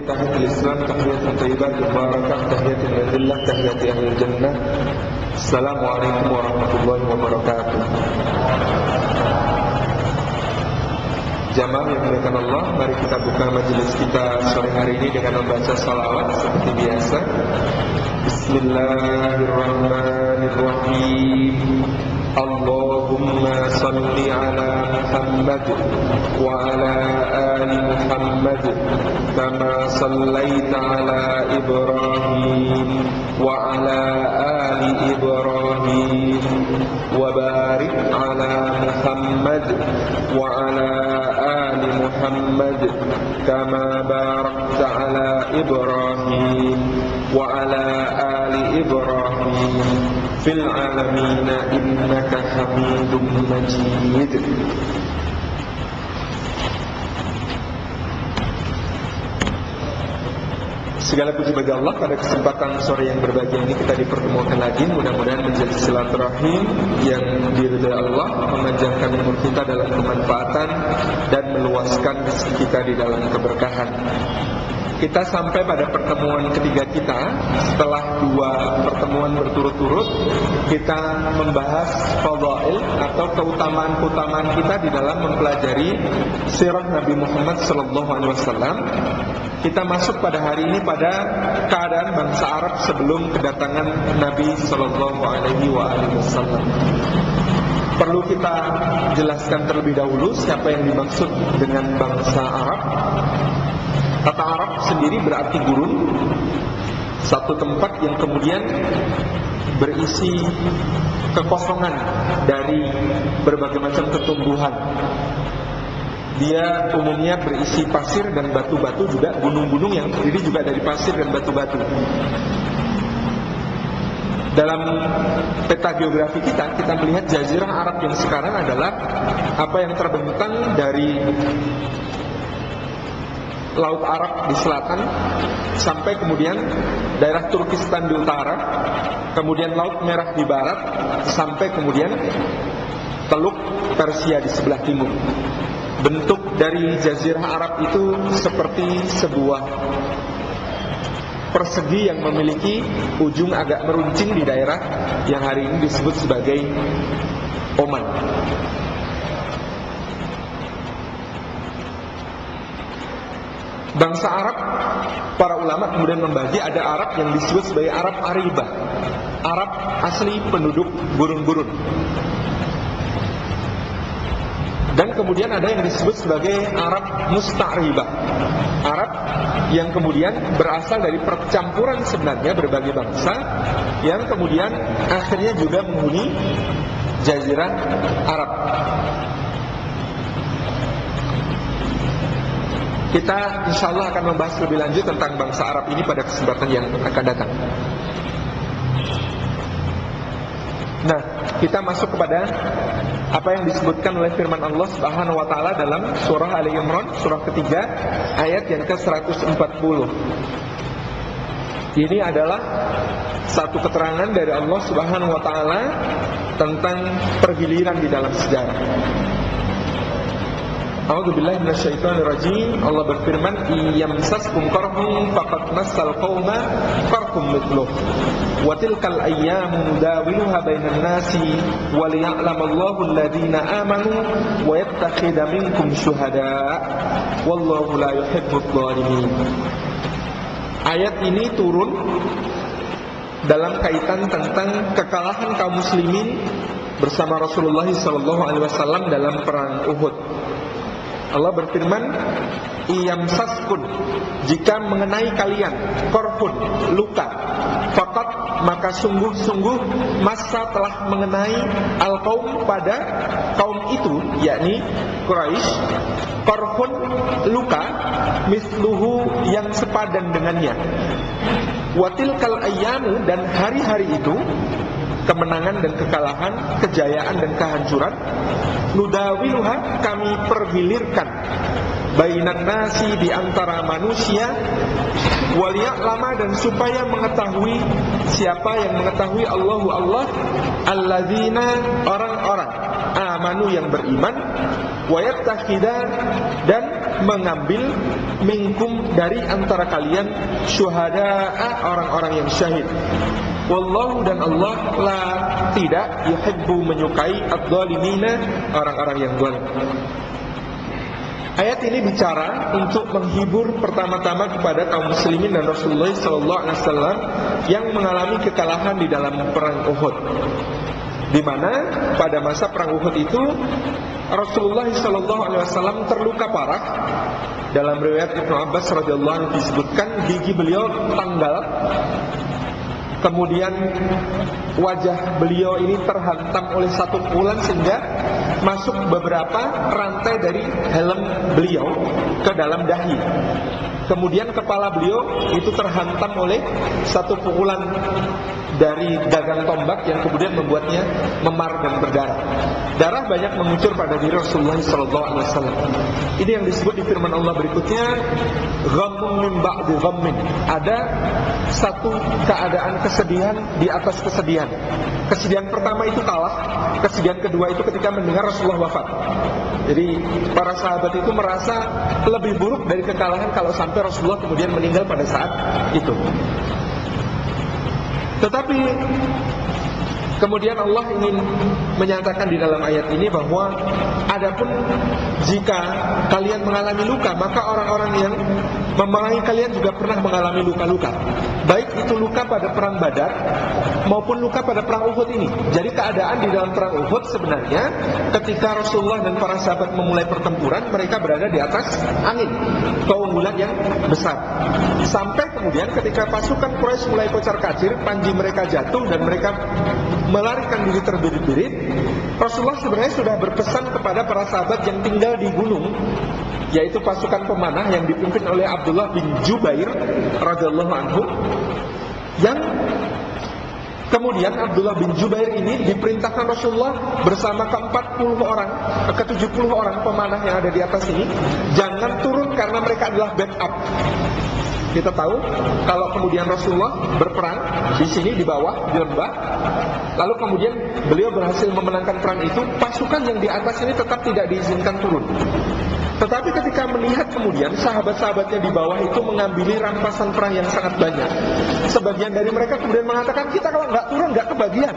tahiyatul Islam, tahiyatul thayyibah mubarakah, tahiyatul lillah, tahiyati ahlil jannah. Assalamualaikum warahmatullahi wabarakatuh. Jamaah yang dimuliakan Allah, mari kita buka majelis kita sore hari ini dengan membaca salawat seperti biasa. Bismillahirrahmanirrahim. Allahumma salli ala Muhammad wa ala ali Muhammad kama sallaita ala Ibrahim wa ala ali Ibrahim wa barik ala Muhammad wa ala ali Muhammad kama barakta ala Ibrahim wa ala ali Ibrahim fil alamin innaka Hamidum Majid. Segala puji bagi Allah, pada kesempatan sore yang berbahagia ini kita dipertemukan lagi. Mudah-mudahan menjadi silaturahim yang diridhai Allah, memanjangkan umur kita dalam kemanfaatan dan meluaskan rezeki kita di dalam keberkahan. Kita sampai pada pertemuan ketiga kita. Setelah 2 pertemuan berturut-turut, kita membahas fadhail atau keutamaan-keutamaan kita di dalam mempelajari sirah Nabi Muhammad SAW. Kita masuk pada hari ini pada keadaan bangsa Arab sebelum kedatangan Nabi SAW. Perlu kita jelaskan terlebih dahulu siapa yang dimaksud dengan bangsa Arab. Kata Arab sendiri berarti gurun, satu tempat yang kemudian berisi kekosongan dari berbagai macam tumbuhan. Dia umumnya berisi pasir dan batu-batu, juga gunung-gunung yang terdiri juga dari pasir dan batu-batu. Dalam peta geografi kita melihat jazirah Arab yang sekarang adalah apa yang terbentang dari Laut Arab di selatan sampai kemudian daerah Turkistan di utara, kemudian Laut Merah di barat, sampai kemudian Teluk Persia di sebelah timur. Bentuk dari jazirah Arab itu seperti sebuah persegi yang memiliki ujung agak meruncing di daerah yang hari ini disebut sebagai Oman. Bangsa Arab, para ulama kemudian membagi, ada Arab yang disebut sebagai Arab Aribah, Arab asli penduduk gurun-gurun. Dan kemudian ada yang disebut sebagai Arab Musta'ribah, Arab yang kemudian berasal dari percampuran sebenarnya berbagai bangsa, yang kemudian akhirnya juga menghuni jazirah Arab. Kita insya Allah akan membahas lebih lanjut tentang bangsa Arab ini pada kesempatan yang akan datang. Nah, kita masuk kepada apa yang disebutkan oleh firman Allah Subhanahu wa taala dalam surah Ali Imran, surah ketiga, ayat yang ke-140. Ini adalah satu keterangan dari Allah Subhanahu wa taala tentang pergiliran di dalam sejarah. A'udzubillahi minasyaitonirrajim. Allah berfirman, "Iyamsaskum qarhun faqad massal qauma qarhum mithluh wa tilkal ayyamu nudawiluha bainan nasi wa liya'lamallahu alladhina amanu wa yattakhidha minkum syuhada wallahu la yuhibbudz zalimin." Ayat ini turun dalam kaitan tentang kekalahan kaum muslimin bersama Rasulullah SAW dalam perang Uhud. Allah berfirman, "Iyamsaskun," jika mengenai kalian, korpun, luka, fakat maka sungguh-sungguh masa telah mengenai al-qaum pada kaum itu, yakni Quraisy, korpun, luka, misluhu yang sepadan dengannya. Watilkal ayyamu, dan hari-hari itu, kemenangan dan kekalahan, kejayaan dan kehancuran, nudawiluha, kami pergilirkan, bainan nasi, di antara manusia, waliya'lama, dan supaya mengetahui, siapa yang mengetahui, Allahu Allah, alladzina, orang-orang, amanu yang beriman, wa yattakhidha dan mengambil minkum dari antara kalian syuhada'a orang-orang yang syahid. Wallahu dan Allah la tidak yuhibbu menyukai adz-dhalimina orang-orang yang zalim. Ayat ini bicara untuk menghibur pertama-tama kepada kaum muslimin dan Rasulullah SAW yang mengalami kekalahan di dalam perang Uhud. Di mana pada masa perang Uhud itu Rasulullah SAW terluka parah. Dalam riwayat Ibnu Abbas radhiyallahu anhu disebutkan gigi beliau tanggal. Kemudian wajah beliau ini terhantam oleh satu pukulan sehingga masuk beberapa rantai dari helm beliau ke dalam dahi. Kemudian kepala beliau itu terhantam oleh satu pukulan dari gagang tombak yang kemudian membuatnya memar dan berdarah. Darah banyak mengucur pada diri Rasulullah SAW. Ini yang disebut di firman Allah berikutnya, ghammun min ba'di ghammin. Ada satu keadaan kesedihan di atas kesedihan. Kesedihan pertama itu kalah, kesedihan kedua itu ketika mendengar Rasulullah wafat. Jadi para sahabat itu merasa lebih buruk dari kekalahan kalau sampai Rasulullah kemudian meninggal pada saat itu. Tetapi kemudian Allah ingin menyatakan di dalam ayat ini bahwa adapun jika kalian mengalami luka, maka orang-orang yang memerangi kalian juga pernah mengalami luka-luka. Baik itu luka pada perang Badar maupun luka pada perang Uhud ini. Jadi keadaan di dalam perang Uhud sebenarnya ketika Rasulullah dan para sahabat memulai pertempuran, mereka berada di atas angin, keunggulan yang besar. Sampai kemudian ketika pasukan Quraisy mulai kocar-kacir, panji mereka jatuh dan mereka melarikan diri terbirit-birit, Rasulullah sebenarnya sudah berpesan kepada para sahabat yang tinggal di gunung, yaitu pasukan pemanah yang dipimpin oleh Abdullah bin Jubair radhiyallahu anhu, yang kemudian Abdullah bin Jubair ini diperintahkan Rasulullah bersama ke-40 orang, ke-70 orang pemanah yang ada di atas ini, jangan turun karena mereka adalah backup. Kita tahu kalau kemudian Rasulullah berperang di sini di bawah di lembah, lalu kemudian beliau berhasil memenangkan perang itu, pasukan yang di atas ini tetap tidak diizinkan turun. Tetapi ketika melihat kemudian sahabat-sahabatnya di bawah itu mengambil rampasan perang yang sangat banyak, sebagian dari mereka kemudian mengatakan, kita kalau nggak turun nggak kebagian.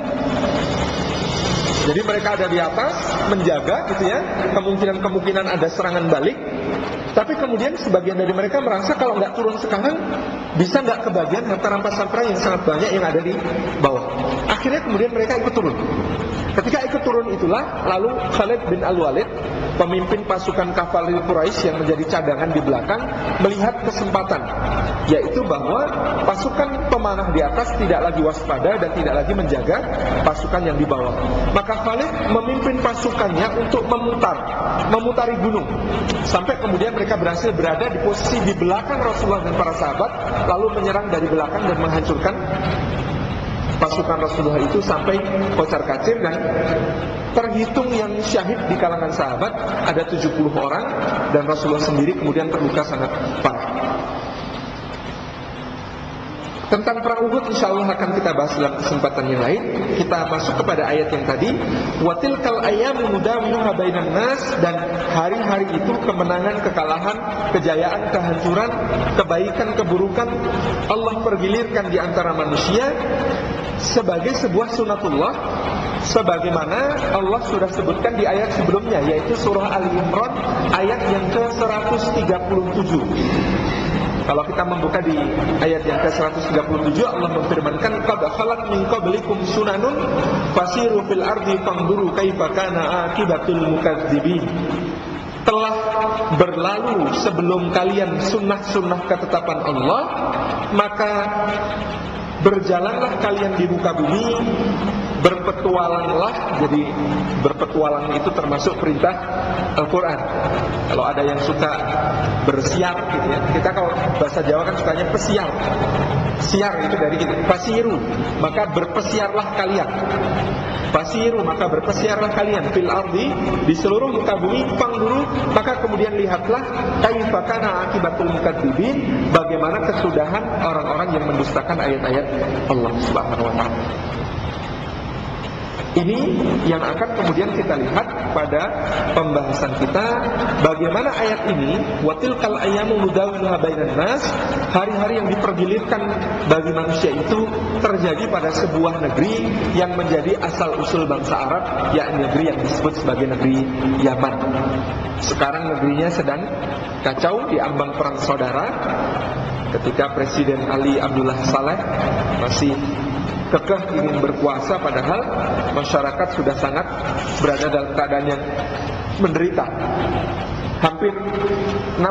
Jadi mereka ada di atas menjaga gitu ya, kemungkinan ada serangan balik. Tapi kemudian sebagian dari mereka merasa kalau nggak turun sekarang bisa nggak kebagian harta rampasan perang yang sangat banyak yang ada di bawah. Akhirnya kemudian mereka ikut turun. Ketika ikut turun itulah lalu Khalid bin Al-Walid, pemimpin pasukan kavaleri Quraisy yang menjadi cadangan di belakang, melihat kesempatan, yaitu bahwa pasukan pemanah di atas tidak lagi waspada dan tidak lagi menjaga pasukan yang di bawah. Maka Khalid memimpin pasukannya untuk memutari gunung, sampai kemudian mereka berhasil berada di posisi di belakang Rasulullah dan para sahabat, lalu menyerang dari belakang dan menghancurkan pasukan Rasulullah itu sampai kocar-kacir, dan terhitung yang syahid di kalangan sahabat ada 70 orang, dan Rasulullah sendiri kemudian terluka sangat parah. Tentang perang Uhud insyaallah akan kita bahas dalam kesempatan yang lain. Kita masuk kepada ayat yang tadi, watilkal ayyamu nudawiluha bainan nas, dan hari-hari itu kemenangan, kekalahan, kejayaan, kehancuran, kebaikan, keburukan Allah pergilirkan di antara manusia sebagai sebuah sunatullah, sebagaimana Allah sudah sebutkan di ayat sebelumnya, yaitu surah Ali Imran ayat yang ke-137. Kalau kita membuka di ayat yang ke-137, Allah memfirmankan, qad khalat min qablikum sunanun fasiru fil ardi fanzuru kaifa kana aqibatul mukadzibin. Telah berlalu sebelum kalian sunnah-sunnah ketetapan Allah, maka berjalanlah kalian di muka bumi, berpetualanglah. Jadi berpetualang itu termasuk perintah Al-Quran. Kalau ada yang suka bersiar gitu ya, kita kalau bahasa Jawa kan sukanya pesiar. Siar itu dari gitu, fasiru, maka berpesiarlah kalian. Fasiru, maka berpesiarlah kalian fil ardi, di seluruh muka bumi, fanzuru, maka kemudian lihatlah kaifa kana akibatul mukadzibin, bagaimana kesudahan orang-orang yang mendustakan ayat-ayat Allah Subhanahu wa taala. Ini yang akan kemudian kita lihat pada pembahasan kita, bagaimana ayat ini watilkal ayyamu nudawiluha bainan nas, hari-hari yang dipergilirkan bagi manusia itu terjadi pada sebuah negeri yang menjadi asal usul bangsa Arab, yakni negeri yang disebut sebagai negeri Yaman. Sekarang negerinya sedang kacau, di ambang perang saudara, ketika Presiden Ali Abdullah Saleh masih kekeh ingin berkuasa, padahal masyarakat sudah sangat berada dalam keadaan yang menderita. Hampir 60%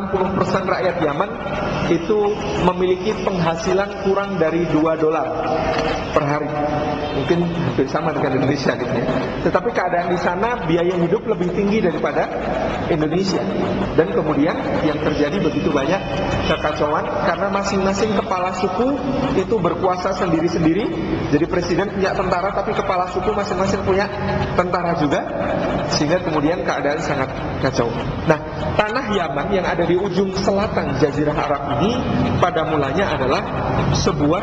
rakyat Yaman itu memiliki penghasilan kurang dari $2 per hari. Mungkin hampir sama dengan Indonesia gitu ya. Tetapi keadaan di sana biaya hidup lebih tinggi daripada Indonesia. Dan kemudian yang terjadi begitu banyak kekacauan karena masing-masing kepala suku itu berkuasa sendiri-sendiri. Jadi presiden punya tentara, tapi kepala suku masing-masing punya tentara juga, sehingga kemudian keadaan sangat kacau. Nah, tanah Yaman yang ada di ujung selatan Jazirah Arab ini pada mulanya adalah sebuah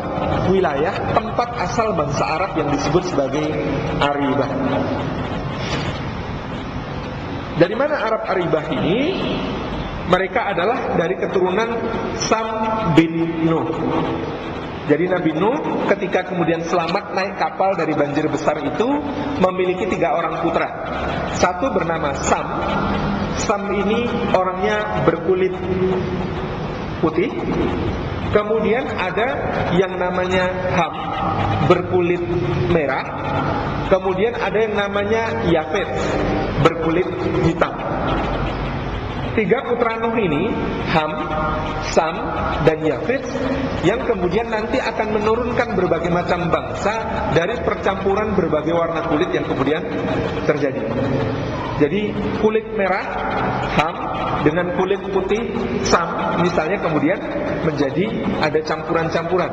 wilayah tempat asal bangsa Arab yang disebut sebagai Aribah. Dari mana Arab Aribah ini? Mereka adalah dari keturunan Sam bin Nuh. Jadi Nabi Nuh ketika kemudian selamat naik kapal dari banjir besar itu memiliki 3 orang putra. Satu bernama Sam. Sam ini orangnya berkulit putih. Kemudian ada yang namanya Ham, berkulit merah. Kemudian ada yang namanya Yafet, berkulit hitam. 3 putra Nuh ini, Ham, Sam, dan Yafet, yang kemudian nanti akan menurunkan berbagai macam bangsa dari percampuran berbagai warna kulit yang kemudian terjadi. Jadi kulit merah Ham dengan kulit putih Sam misalnya kemudian menjadi ada campuran-campuran.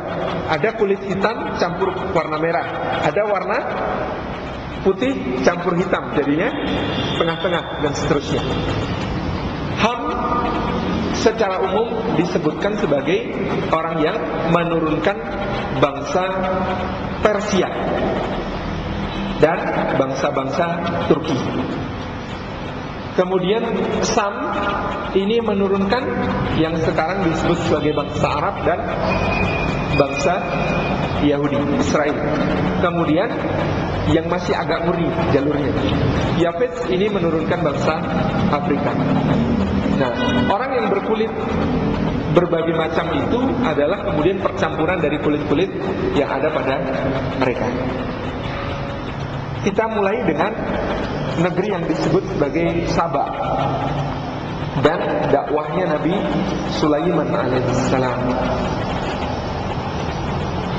Ada kulit hitam campur warna merah, ada warna putih campur hitam, jadinya tengah-tengah dan seterusnya. Ham secara umum disebutkan sebagai orang yang menurunkan bangsa Persia dan bangsa-bangsa Turki. Kemudian Sam ini menurunkan yang sekarang disebut sebagai bangsa Arab dan bangsa Yahudi, Israel. Kemudian yang masih agak murni jalurnya, Yafet ini menurunkan bangsa Afrika. Nah, orang yang berkulit berbagai macam itu adalah kemudian percampuran dari kulit-kulit yang ada pada mereka. Kita mulai dengan negeri yang disebut sebagai Saba dan dakwahnya Nabi Sulaiman alaihissalam.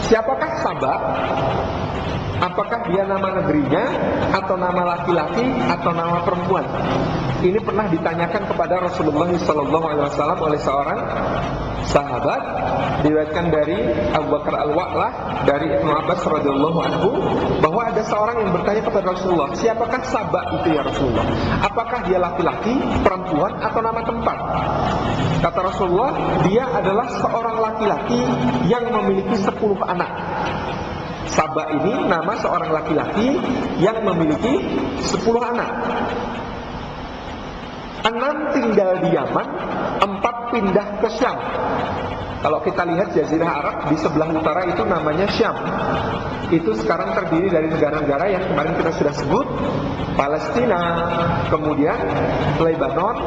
Siapakah Saba? Apakah dia nama negerinya, atau nama laki-laki, atau nama perempuan? Ini pernah ditanyakan kepada Rasulullah SAW oleh seorang sahabat, diriwayatkan dari Abu Bakar Al-Wa'lah dari Ibnu Abbas radhiyallahu anhu, bahwa ada seorang yang bertanya kepada Rasulullah, siapakah Saba itu ya Rasulullah? Apakah dia laki-laki, perempuan, atau nama tempat? Kata Rasulullah, dia adalah seorang laki-laki yang memiliki 10 anak. Saba ini nama seorang laki-laki yang memiliki 10 anak. 6 tinggal di Yaman, 4 pindah ke Syam. Kalau kita lihat Jazirah Arab di sebelah utara itu namanya Syam. Itu sekarang terdiri dari negara-negara yang kemarin kita sudah sebut, Palestina, kemudian Lebanon,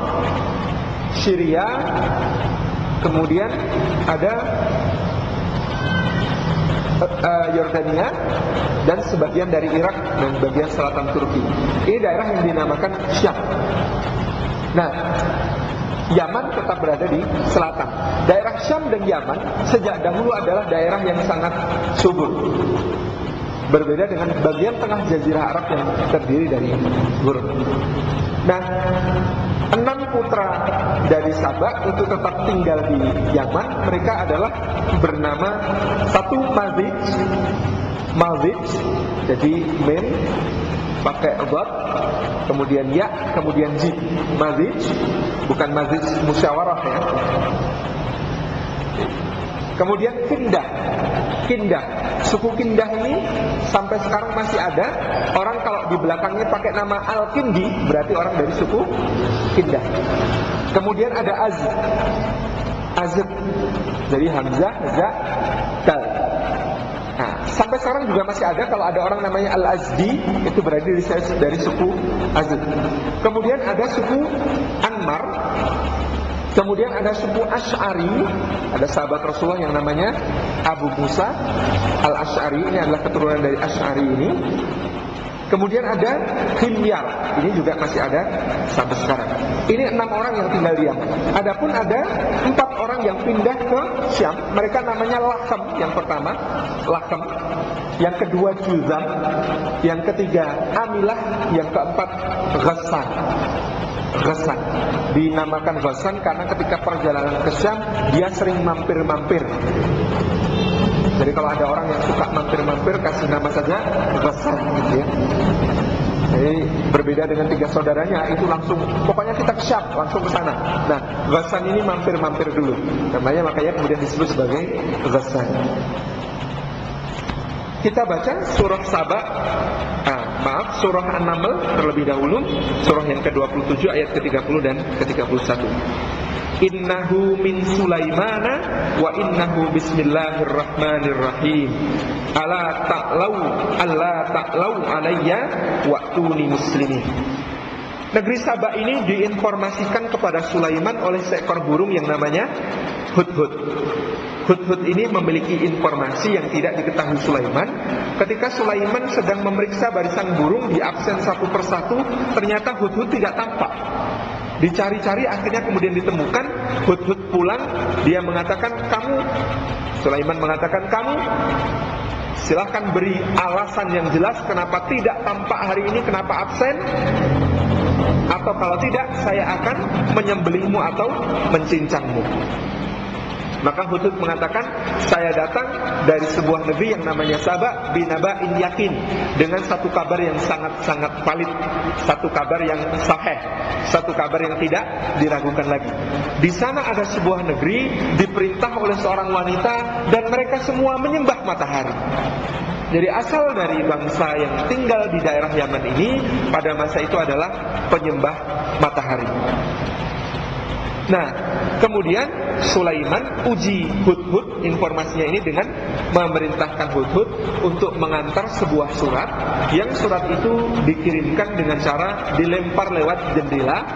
Syria, kemudian ada Yordania dan sebagian dari Irak dan bagian selatan Turki. Ini daerah yang dinamakan Syam. Nah, Yaman tetap berada di selatan. Daerah Syam dan Yaman sejak dahulu adalah daerah yang sangat subur. Berbeda dengan bagian tengah Jazirah Arab yang terdiri dari gurun. Nah, 6 putra dari Saba itu tetap tinggal di Yaman. Mereka adalah bernama satu Mazij, jadi Min pakai dot, kemudian ya, kemudian jid. Mazij, bukan Mazij musyawarah ya. Kemudian Kindah. Kindah. Suku Kindah ini sampai sekarang masih ada. Orang kalau di belakangnya pakai nama Al-Kindi, berarti orang dari suku Kindah. Kemudian ada Azd. Jadi Hamzah, Za, Dal. Nah, sampai sekarang juga masih ada. Kalau ada orang namanya Al-Azdi, itu berarti dari suku Azd. Kemudian ada suku Anmar. Kemudian ada suku Asy'ari. Ada sahabat Rasulullah yang namanya Abu Musa Al-Asy'ari. Ini adalah keturunan dari Asy'ari ini. Kemudian ada Himyar. Ini juga masih ada sampai sekarang. Ini 6 orang yang tinggal di Yaman. Adapun ada 4 orang yang pindah ke Syam. Mereka namanya Lakhem yang pertama, Lakhem. Yang kedua Juzam. Yang ketiga Amilah. Yang keempat Ghassan. Dinamakan Ghassan karena ketika perjalanan ke Syam dia sering mampir-mampir. Jadi kalau ada orang yang suka mampir-mampir, kasih nama saja Ghassan gitu ya. Jadi berbeda dengan 3 saudaranya, itu langsung pokoknya kita ke Syam, langsung ke sana. Nah, Ghassan ini mampir-mampir dulu. Makanya kemudian disebut sebagai Ghassan. Kita baca surah Saba. Surah An-Naml terlebih dahulu, surah yang ke-27 ayat ke-30 dan ke-31. Innahu min Sulaimana wa innahu bismillahirrahmanirrahim. Alla ta'lau alayya wa'tuni muslimin. Negeri Saba ini diinformasikan kepada Sulaiman oleh seekor burung yang namanya Hudhud. Hudhud ini memiliki informasi yang tidak diketahui Sulaiman. Ketika Sulaiman sedang memeriksa barisan burung di absen satu persatu, ternyata Hudhud tidak tampak. Dicari-cari akhirnya kemudian ditemukan. Hudhud pulang, dia mengatakan, Sulaiman mengatakan, kamu silahkan beri alasan yang jelas kenapa tidak tampak hari ini, kenapa absen. Atau kalau tidak, saya akan menyembelihmu atau mencincangmu. Maka Hudhud mengatakan, saya datang dari sebuah negeri yang namanya Saba binaba'in yakin, dengan satu kabar yang sangat-sangat valid, satu kabar yang sahih, satu kabar yang tidak diragukan lagi. Di sana ada sebuah negeri diperintah oleh seorang wanita dan mereka semua menyembah matahari. Jadi asal dari bangsa yang tinggal di daerah Yaman ini pada masa itu adalah penyembah matahari. Nah, kemudian Sulaiman uji Hudhud informasinya ini dengan memerintahkan Hudhud untuk mengantar sebuah surat, yang surat itu dikirimkan dengan cara dilempar lewat jendela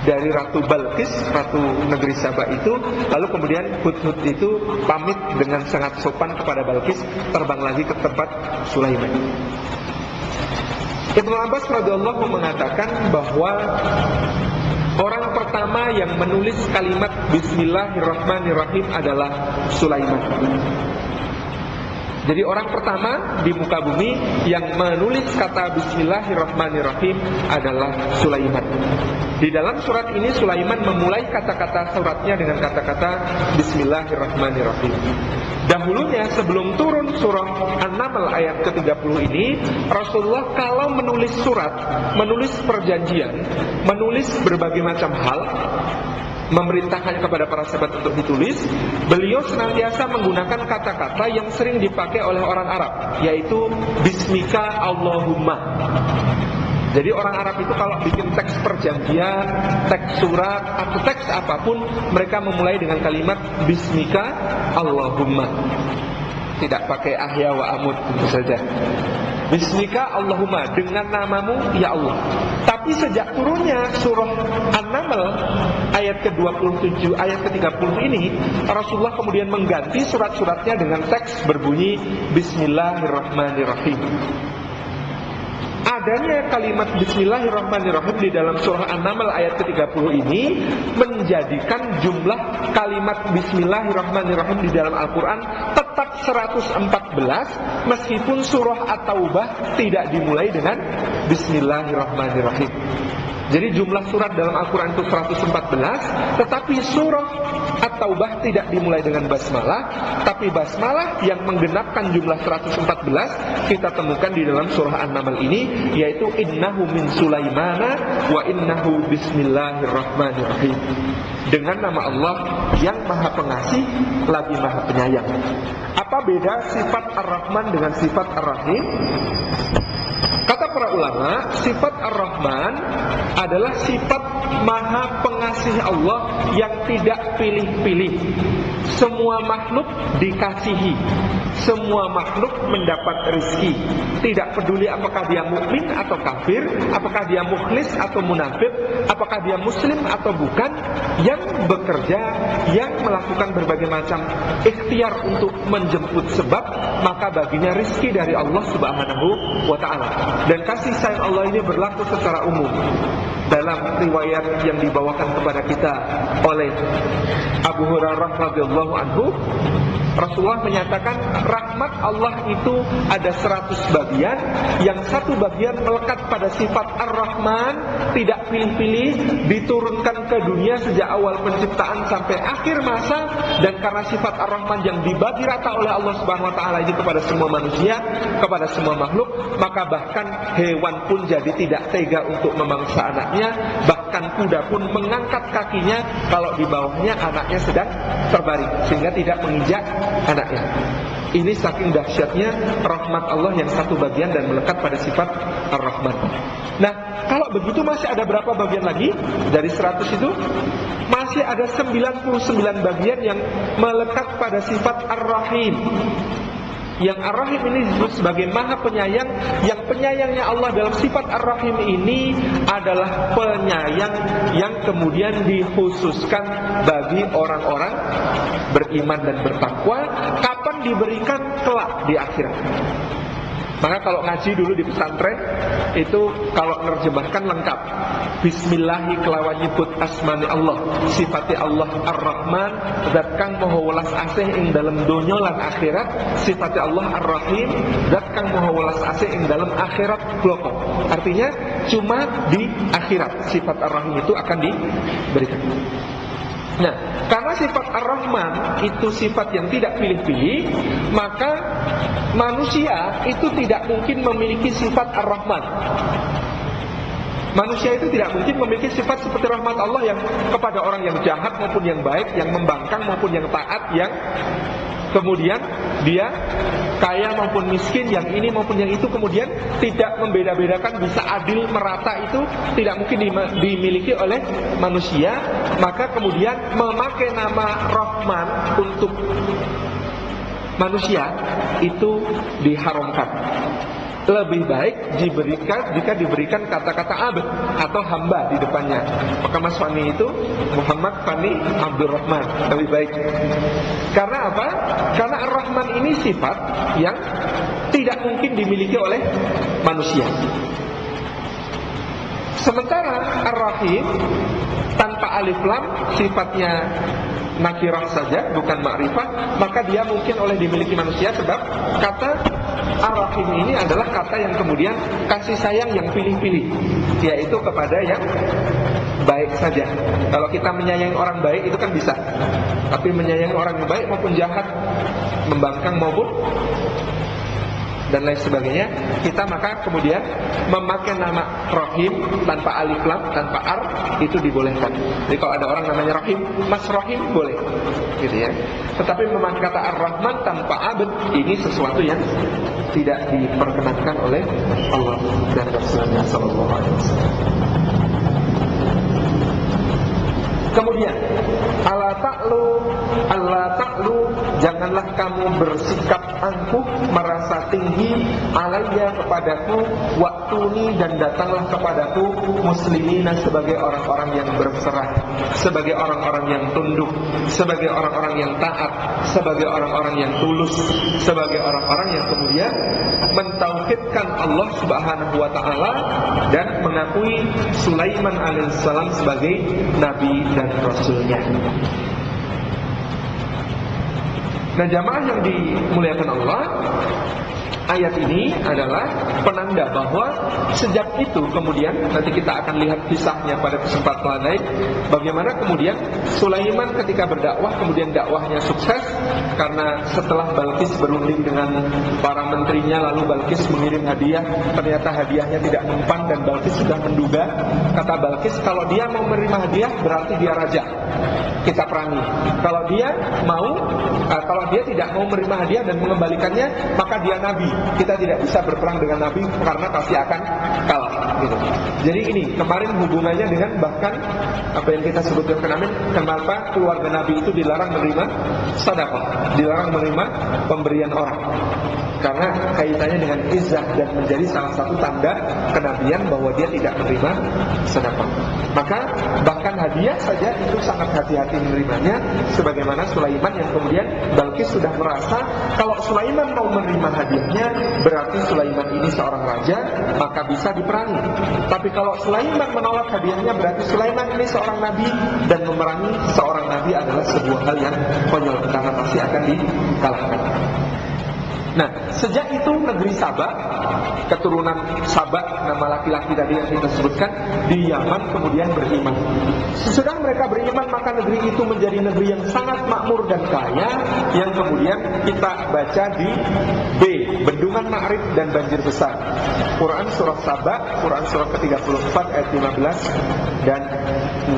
dari Ratu Balqis, Ratu negeri Saba itu. Lalu kemudian Hudhud itu pamit dengan sangat sopan kepada Balqis, terbang lagi ke tempat Sulaiman. Ibnu Abbas radhiyallahu mengatakan bahwa orang pertama yang menulis kalimat Bismillahirrahmanirrahim adalah Sulaiman. Jadi orang pertama di muka bumi yang menulis kata Bismillahirrahmanirrahim adalah Sulaiman. Di dalam surat ini Sulaiman memulai kata-kata suratnya dengan kata-kata Bismillahirrahmanirrahim. Dahulunya sebelum turun surah An-Naml ayat ke-30 ini, Rasulullah kalau menulis surat, menulis perjanjian, menulis berbagai macam hal, memerintahkan kepada para sahabat untuk ditulis, beliau senantiasa menggunakan kata-kata yang sering dipakai oleh orang Arab, yaitu Bismika Allahumma. Jadi orang Arab itu kalau bikin teks perjanjian, teks surat, atau teks apapun, mereka memulai dengan kalimat Bismika Allahumma. Tidak pakai ahya wa amut, tentu saja. Bismika Allahumma, dengan namamu ya Allah. Tapi sejak turunnya surah An-Naml ayat ke-27, ayat ke-30 ini, Rasulullah kemudian mengganti surat-suratnya dengan teks berbunyi Bismillahirrahmanirrahim. Adanya kalimat Bismillahirrahmanirrahim di dalam surah An-Naml ayat ke-30 ini menjadikan jumlah kalimat Bismillahirrahmanirrahim di dalam Al-Quran tetap 114, meskipun surah At-Taubah tidak dimulai dengan Bismillahirrahmanirrahim. Jadi jumlah surat dalam Al-Quran itu 114, tetapi surah At-Taubah tidak dimulai dengan basmalah, tapi basmalah yang menggenapkan jumlah 114 kita temukan di dalam surah An-Naml ini, yaitu innahu min Sulaimana wa innahu bismillahirrahmanirrahim. Dengan nama Allah yang Maha Pengasih lagi Maha Penyayang. Apa beda sifat Ar-Rahman dengan sifat Ar-Rahim? Kata para ulama, sifat Ar-Rahman adalah sifat Maha Pengasih Allah yang tidak pilih-pilih. Semua makhluk dikasihi, semua makhluk mendapat rezeki. Tidak peduli apakah dia mukmin atau kafir, apakah dia mukhlis atau munafik, apakah dia muslim atau bukan, yang bekerja, yang melakukan berbagai macam ikhtiar untuk menjemput sebab, maka baginya rezeki dari Allah Subhanahu wa ta'ala. Dan kasih sayang Allah ini berlaku secara umum. Dalam riwayat yang dibawakan kepada kita oleh Abu Hurairah radhiyallahu anhu, Rasulullah menyatakan rahmat Allah itu ada 100 bagian. Yang satu bagian melekat pada sifat Ar-Rahman, tidak pilih-pilih, diturunkan ke dunia sejak awal penciptaan sampai akhir masa. Dan karena sifat Ar-Rahman yang dibagi rata oleh Allah Subhanahu wa ta'ala ini kepada semua manusia, kepada semua makhluk, maka bahkan hewan pun jadi tidak tega untuk memangsa anaknya. Bahkan kuda pun mengangkat kakinya kalau di bawahnya anaknya sedang terbaring, sehingga tidak menginjak anaknya. Ini saking dahsyatnya rahmat Allah yang satu bagian dan melekat pada sifat Ar-Rahman. Nah, kalau begitu masih ada berapa bagian lagi? Dari 100 itu masih ada 99 bagian yang melekat pada sifat Ar-Rahim. Yang Ar-Rahim ini disebut sebagai Maha Penyayang. Yang penyayangnya Allah dalam sifat Ar-Rahim ini adalah penyayang yang kemudian dikhususkan bagi orang-orang beriman dan bertakwa. Kapan diberikan? Kelak di akhirat. Maka kalau ngaji dulu di pesantren itu kalau nerjemahkan lengkap. Bismillahi kelawan nyebut asmani Allah, sifati Allah Ar-Rahman, zat kang maha welas asih ing dalem donya lan akhirat. Sifati Allah Ar-Rahim, zat kang maha welas asih ing dalem akhirat bloko. Artinya cuma di akhirat sifat Ar-Rahim itu akan diberikan. Nah, karena sifat Ar-Rahman itu sifat yang tidak pilih-pilih, maka manusia itu tidak mungkin memiliki sifat Ar-Rahman. Manusia itu tidak mungkin memiliki sifat seperti rahmat Allah yang kepada orang yang jahat maupun yang baik, yang membangkang maupun yang taat, yang kemudian dia kaya maupun miskin, yang ini maupun yang itu, kemudian tidak membeda-bedakan, bisa adil merata, itu tidak mungkin dimiliki oleh manusia. Maka kemudian memakai nama Rahman untuk manusia itu diharamkan. Lebih baik jika diberikan kata-kata abd atau hamba di depannya. Maka Mas Fani itu Muhammad Fani Abdurrahman, lebih baik. Karena apa? Karena Ar-Rahman ini sifat yang tidak mungkin dimiliki oleh manusia. Sementara Ar-Rahim tanpa alif lam, sifatnya nakirah saja, bukan ma'rifah, maka dia mungkin oleh dimiliki manusia. Sebab kata Ar-Rahim ini adalah kata yang kemudian kasih sayang yang pilih-pilih, yaitu kepada yang baik saja. Kalau kita menyayangi orang baik itu kan bisa, tapi menyayangi orang yang baik maupun jahat, membangkang maupun dan lain sebagainya, kita maka kemudian memakai nama Rahim tanpa alif lam, tanpa ar, itu dibolehkan. Jadi kalau ada orang namanya Rahim, Mas Rahim, boleh, gitu ya. Tetapi memakai kata Ar-Rahman tanpa abd, ini sesuatu yang tidak diperkenankan oleh Allah dan Rasulullah SAW. Kemudian Allah ta'lu, janganlah kamu bersikap angkuh, merasa tinggi, alayya kepadaku, waktuni, dan datanglah kepadaku, muslimina sebagai orang-orang yang berserah, sebagai orang-orang yang tunduk, sebagai orang-orang yang taat, sebagai orang-orang yang tulus, sebagai orang-orang yang kemudian mentauhidkan Allah Subhanahu wa ta'ala dan mengakui Sulaiman alaihissalam sebagai nabi dan rasulnya. Nah, jamaah yang dimuliakan Allah, ayat ini adalah penanda bahwa sejak itu kemudian nanti kita akan lihat kisahnya pada kesempatan lain, bagaimana kemudian Sulaiman ketika berdakwah kemudian dakwahnya sukses karena setelah Balqis berunding dengan para menterinya, lalu Balqis mengirim hadiah, ternyata hadiahnya tidak mempan dan Balqis sudah menduga. Kata Balqis, kalau dia mau menerima hadiah berarti dia raja, kita perangi. Kalau dia tidak mau menerima hadiah dan mengembalikannya, maka dia nabi. Kita tidak bisa berperang dengan nabi karena pasti akan kalah. Gitu. Jadi ini kemarin hubungannya dengan bahkan apa yang kita sebutkan kenapa keluarga nabi itu dilarang menerima sedekah, dilarang menerima pemberian orang. Karena kaitannya dengan izzah dan menjadi salah satu tanda kenabian bahwa dia tidak menerima sedekah. Maka bahkan hadiah saja itu sangat hati-hati menerimanya, sebagaimana Sulaiman yang kemudian Balqis sudah merasa kalau Sulaiman mau menerima hadiahnya berarti Sulaiman ini seorang raja, maka bisa diperangi. Tapi kalau Sulaiman menolak hadiahnya berarti Sulaiman ini seorang nabi, dan memerangi seorang nabi adalah sebuah hal yang konyol karena pasti akan dikalahkan. Nah, sejak itu negeri Saba, keturunan Saba, nama laki-laki tadi yang kita sebutkan, di Yaman kemudian beriman. Sesudah mereka beriman, maka negeri itu menjadi negeri yang sangat makmur dan kaya, yang kemudian kita baca di B, bendungan Ma'rib dan banjir besar. Quran surah Saba, Quran surah ke-34 ayat 15 dan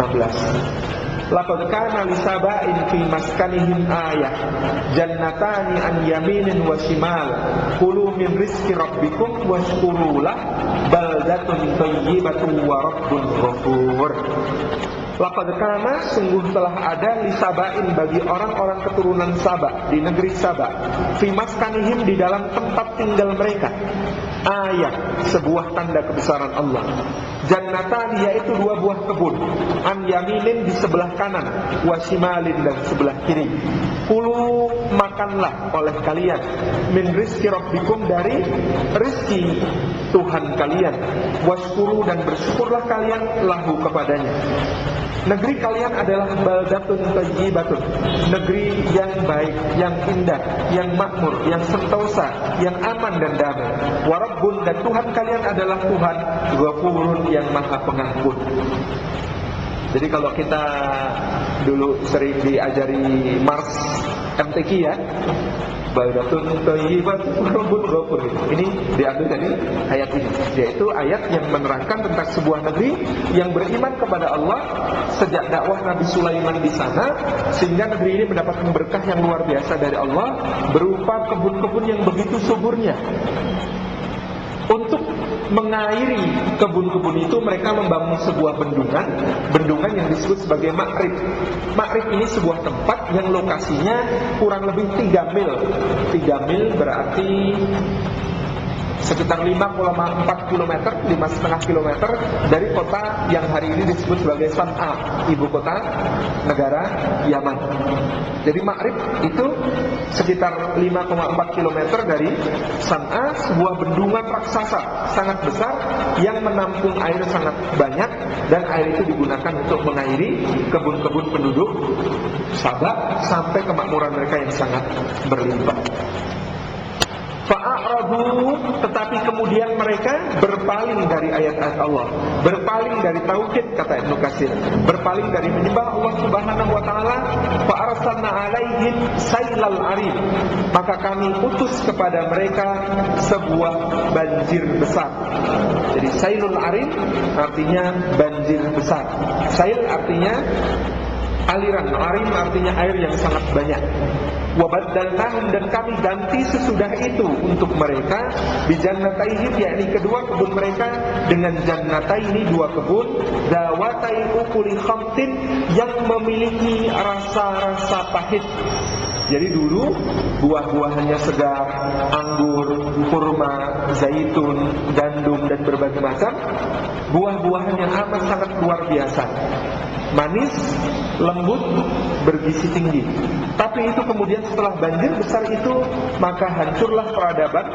16. Laqad kana li saba'in fi maskanihim ayah jannatani an yaminin wa shimal kulu min rizqi rabbikum washkuru lah baldatun thayyibatun wa rabbun ghafur. Laqad kana, sungguh telah ada li saba'in bagi orang-orang keturunan Saba di negeri Saba, fi maskanihim di dalam tempat tinggal mereka, ayat, sebuah tanda kebesaran Allah. Jannatan, yaitu dua buah kebun, an yaminin di sebelah kanan, wa shimalin dan sebelah kiri. Kulu, makanlah oleh kalian, min rizki rabbikum, dari rizki Tuhan kalian, washkuru dan bersyukurlah kalian lahu kepadanya. Negeri kalian adalah baldatun thayyibatun, negeri yang baik, yang indah, yang makmur, yang sentosa, yang aman dan damai. Wa rabbun, dan Tuhan kalian adalah Tuhan ghafurun, yang maha pengampun. Jadi kalau kita dulu sering diajari Mars MTQ ya, baldatun thayyibatun wa rabbun ghafur. Ini diambil dari ayat ini, yaitu ayat yang menerangkan tentang sebuah negeri yang beriman kepada Allah sejak dakwah Nabi Sulaiman di sana, sehingga negeri ini mendapatkan berkah yang luar biasa dari Allah berupa kebun-kebun yang begitu suburnya. Untuk mengairi kebun-kebun itu mereka membangun sebuah bendungan yang disebut sebagai Ma'rib. Ma'rib ini sebuah tempat yang lokasinya kurang lebih 3 mil. 3 mil berarti sekitar 5,4 km, 5,5 km dari kota yang hari ini disebut sebagai San'a, ibu kota negara Yaman. Jadi Ma'rib itu sekitar 5,4 km dari San'a, sebuah bendungan raksasa sangat besar yang menampung air sangat banyak, dan air itu digunakan untuk mengairi kebun-kebun penduduk Sabah sampai kemakmuran mereka yang sangat berlimpah. Fa'aradu, tetapi kemudian mereka berpaling dari ayat-ayat Allah, berpaling dari tauhid, kata Ibnu Katsir, berpaling dari menyembah Allah Subhanahu wa taala. Fa'arsalna 'alaihim sailal 'arim, maka kami utus kepada mereka sebuah banjir besar. Jadi sailul 'arim artinya banjir besar. Sail artinya aliran, 'arim artinya air yang sangat banyak. Wabaddalnahum, dan kami ganti sesudah itu untuk mereka bijannataihim, yakni kedua kebun mereka, dengan jannataini, dua kebun, dawatai ukuli khamtin, yang memiliki rasa-rasa pahit. Jadi dulu buah-buahannya segar, anggur, kurma, zaitun, gandum, dan berbagai macam buah-buahan yang amat sangat luar biasa, manis, lembut, bergizi tinggi. Tapi itu kemudian setelah banjir besar itu, maka hancurlah peradaban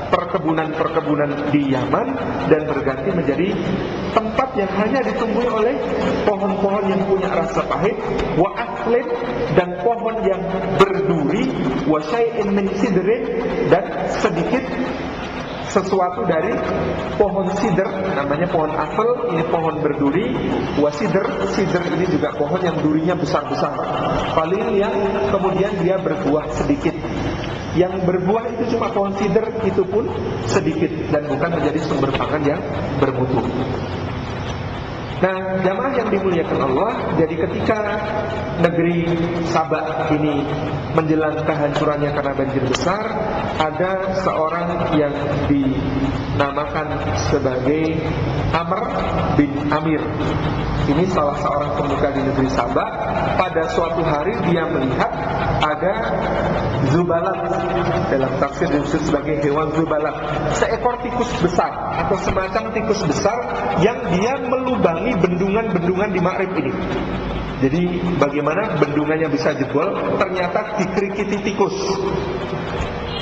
perkebunan-perkebunan di Yaman, dan berganti menjadi tempat yang hanya ditumbuhi oleh pohon-pohon yang punya rasa pahit, wa akhlin, dan pohon yang berduri, berduri, wa syai'in min sidrin, dan sedikit sesuatu dari pohon sidr, namanya pohon apel, ini pohon berduri, wasidr, sidr ini juga pohon yang durinya besar-besar. Paling yang kemudian dia berbuah sedikit. Yang berbuah itu cuma pohon sidr, itu pun sedikit dan bukan menjadi sumber pangan yang bermutu. Nah, jamaah yang dimuliakan Allah, jadi ketika negeri Sabah ini menjelang kehancurannya karena banjir besar, ada seorang yang dinamakan sebagai Amr bin Amir. Ini salah seorang pemuka di negeri Sabah. Pada suatu hari dia melihat ada zubalat, dalam tafsir disebut sebagai hewan zubalat, seekor tikus besar atau semacam tikus besar yang dia melubangi bendungan-bendungan di Ma'rib ini. Jadi bagaimana bendungannya bisa jebol? Ternyata dikerikiti tikus.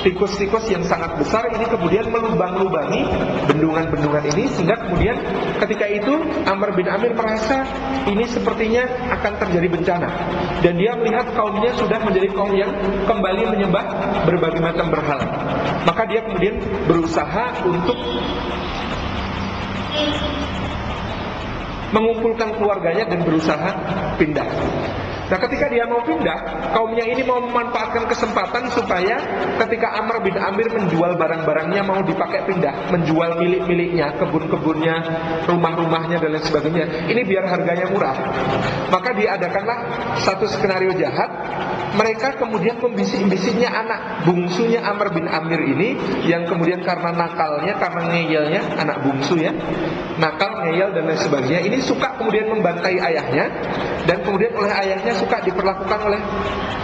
Tikus-tikus yang sangat besar ini kemudian melubang-lubangi bendungan-bendungan ini, sehingga kemudian ketika itu Amr bin Amir merasa ini sepertinya akan terjadi bencana, dan dia melihat kaumnya sudah menjadi kaum yang kembali menyembah berbagai macam berhala. Maka dia kemudian berusaha untuk mengumpulkan keluarganya dan berusaha pindah. Nah, ketika dia mau pindah, kaumnya ini mau memanfaatkan kesempatan supaya ketika Amr bin Amir menjual barang-barangnya, mau dipakai pindah, menjual milik-miliknya, kebun-kebunnya, rumah-rumahnya dan lain sebagainya, ini biar harganya murah. Maka diadakanlah satu skenario jahat. Mereka kemudian membisik-bisiknya anak bungsunya Amr bin Amir ini, yang kemudian karena nakalnya, karena ngeyelnya, anak bungsu ya, nakal, ngeyel dan lain sebagainya, ini suka kemudian membantai ayahnya, dan kemudian oleh ayahnya suka diperlakukan oleh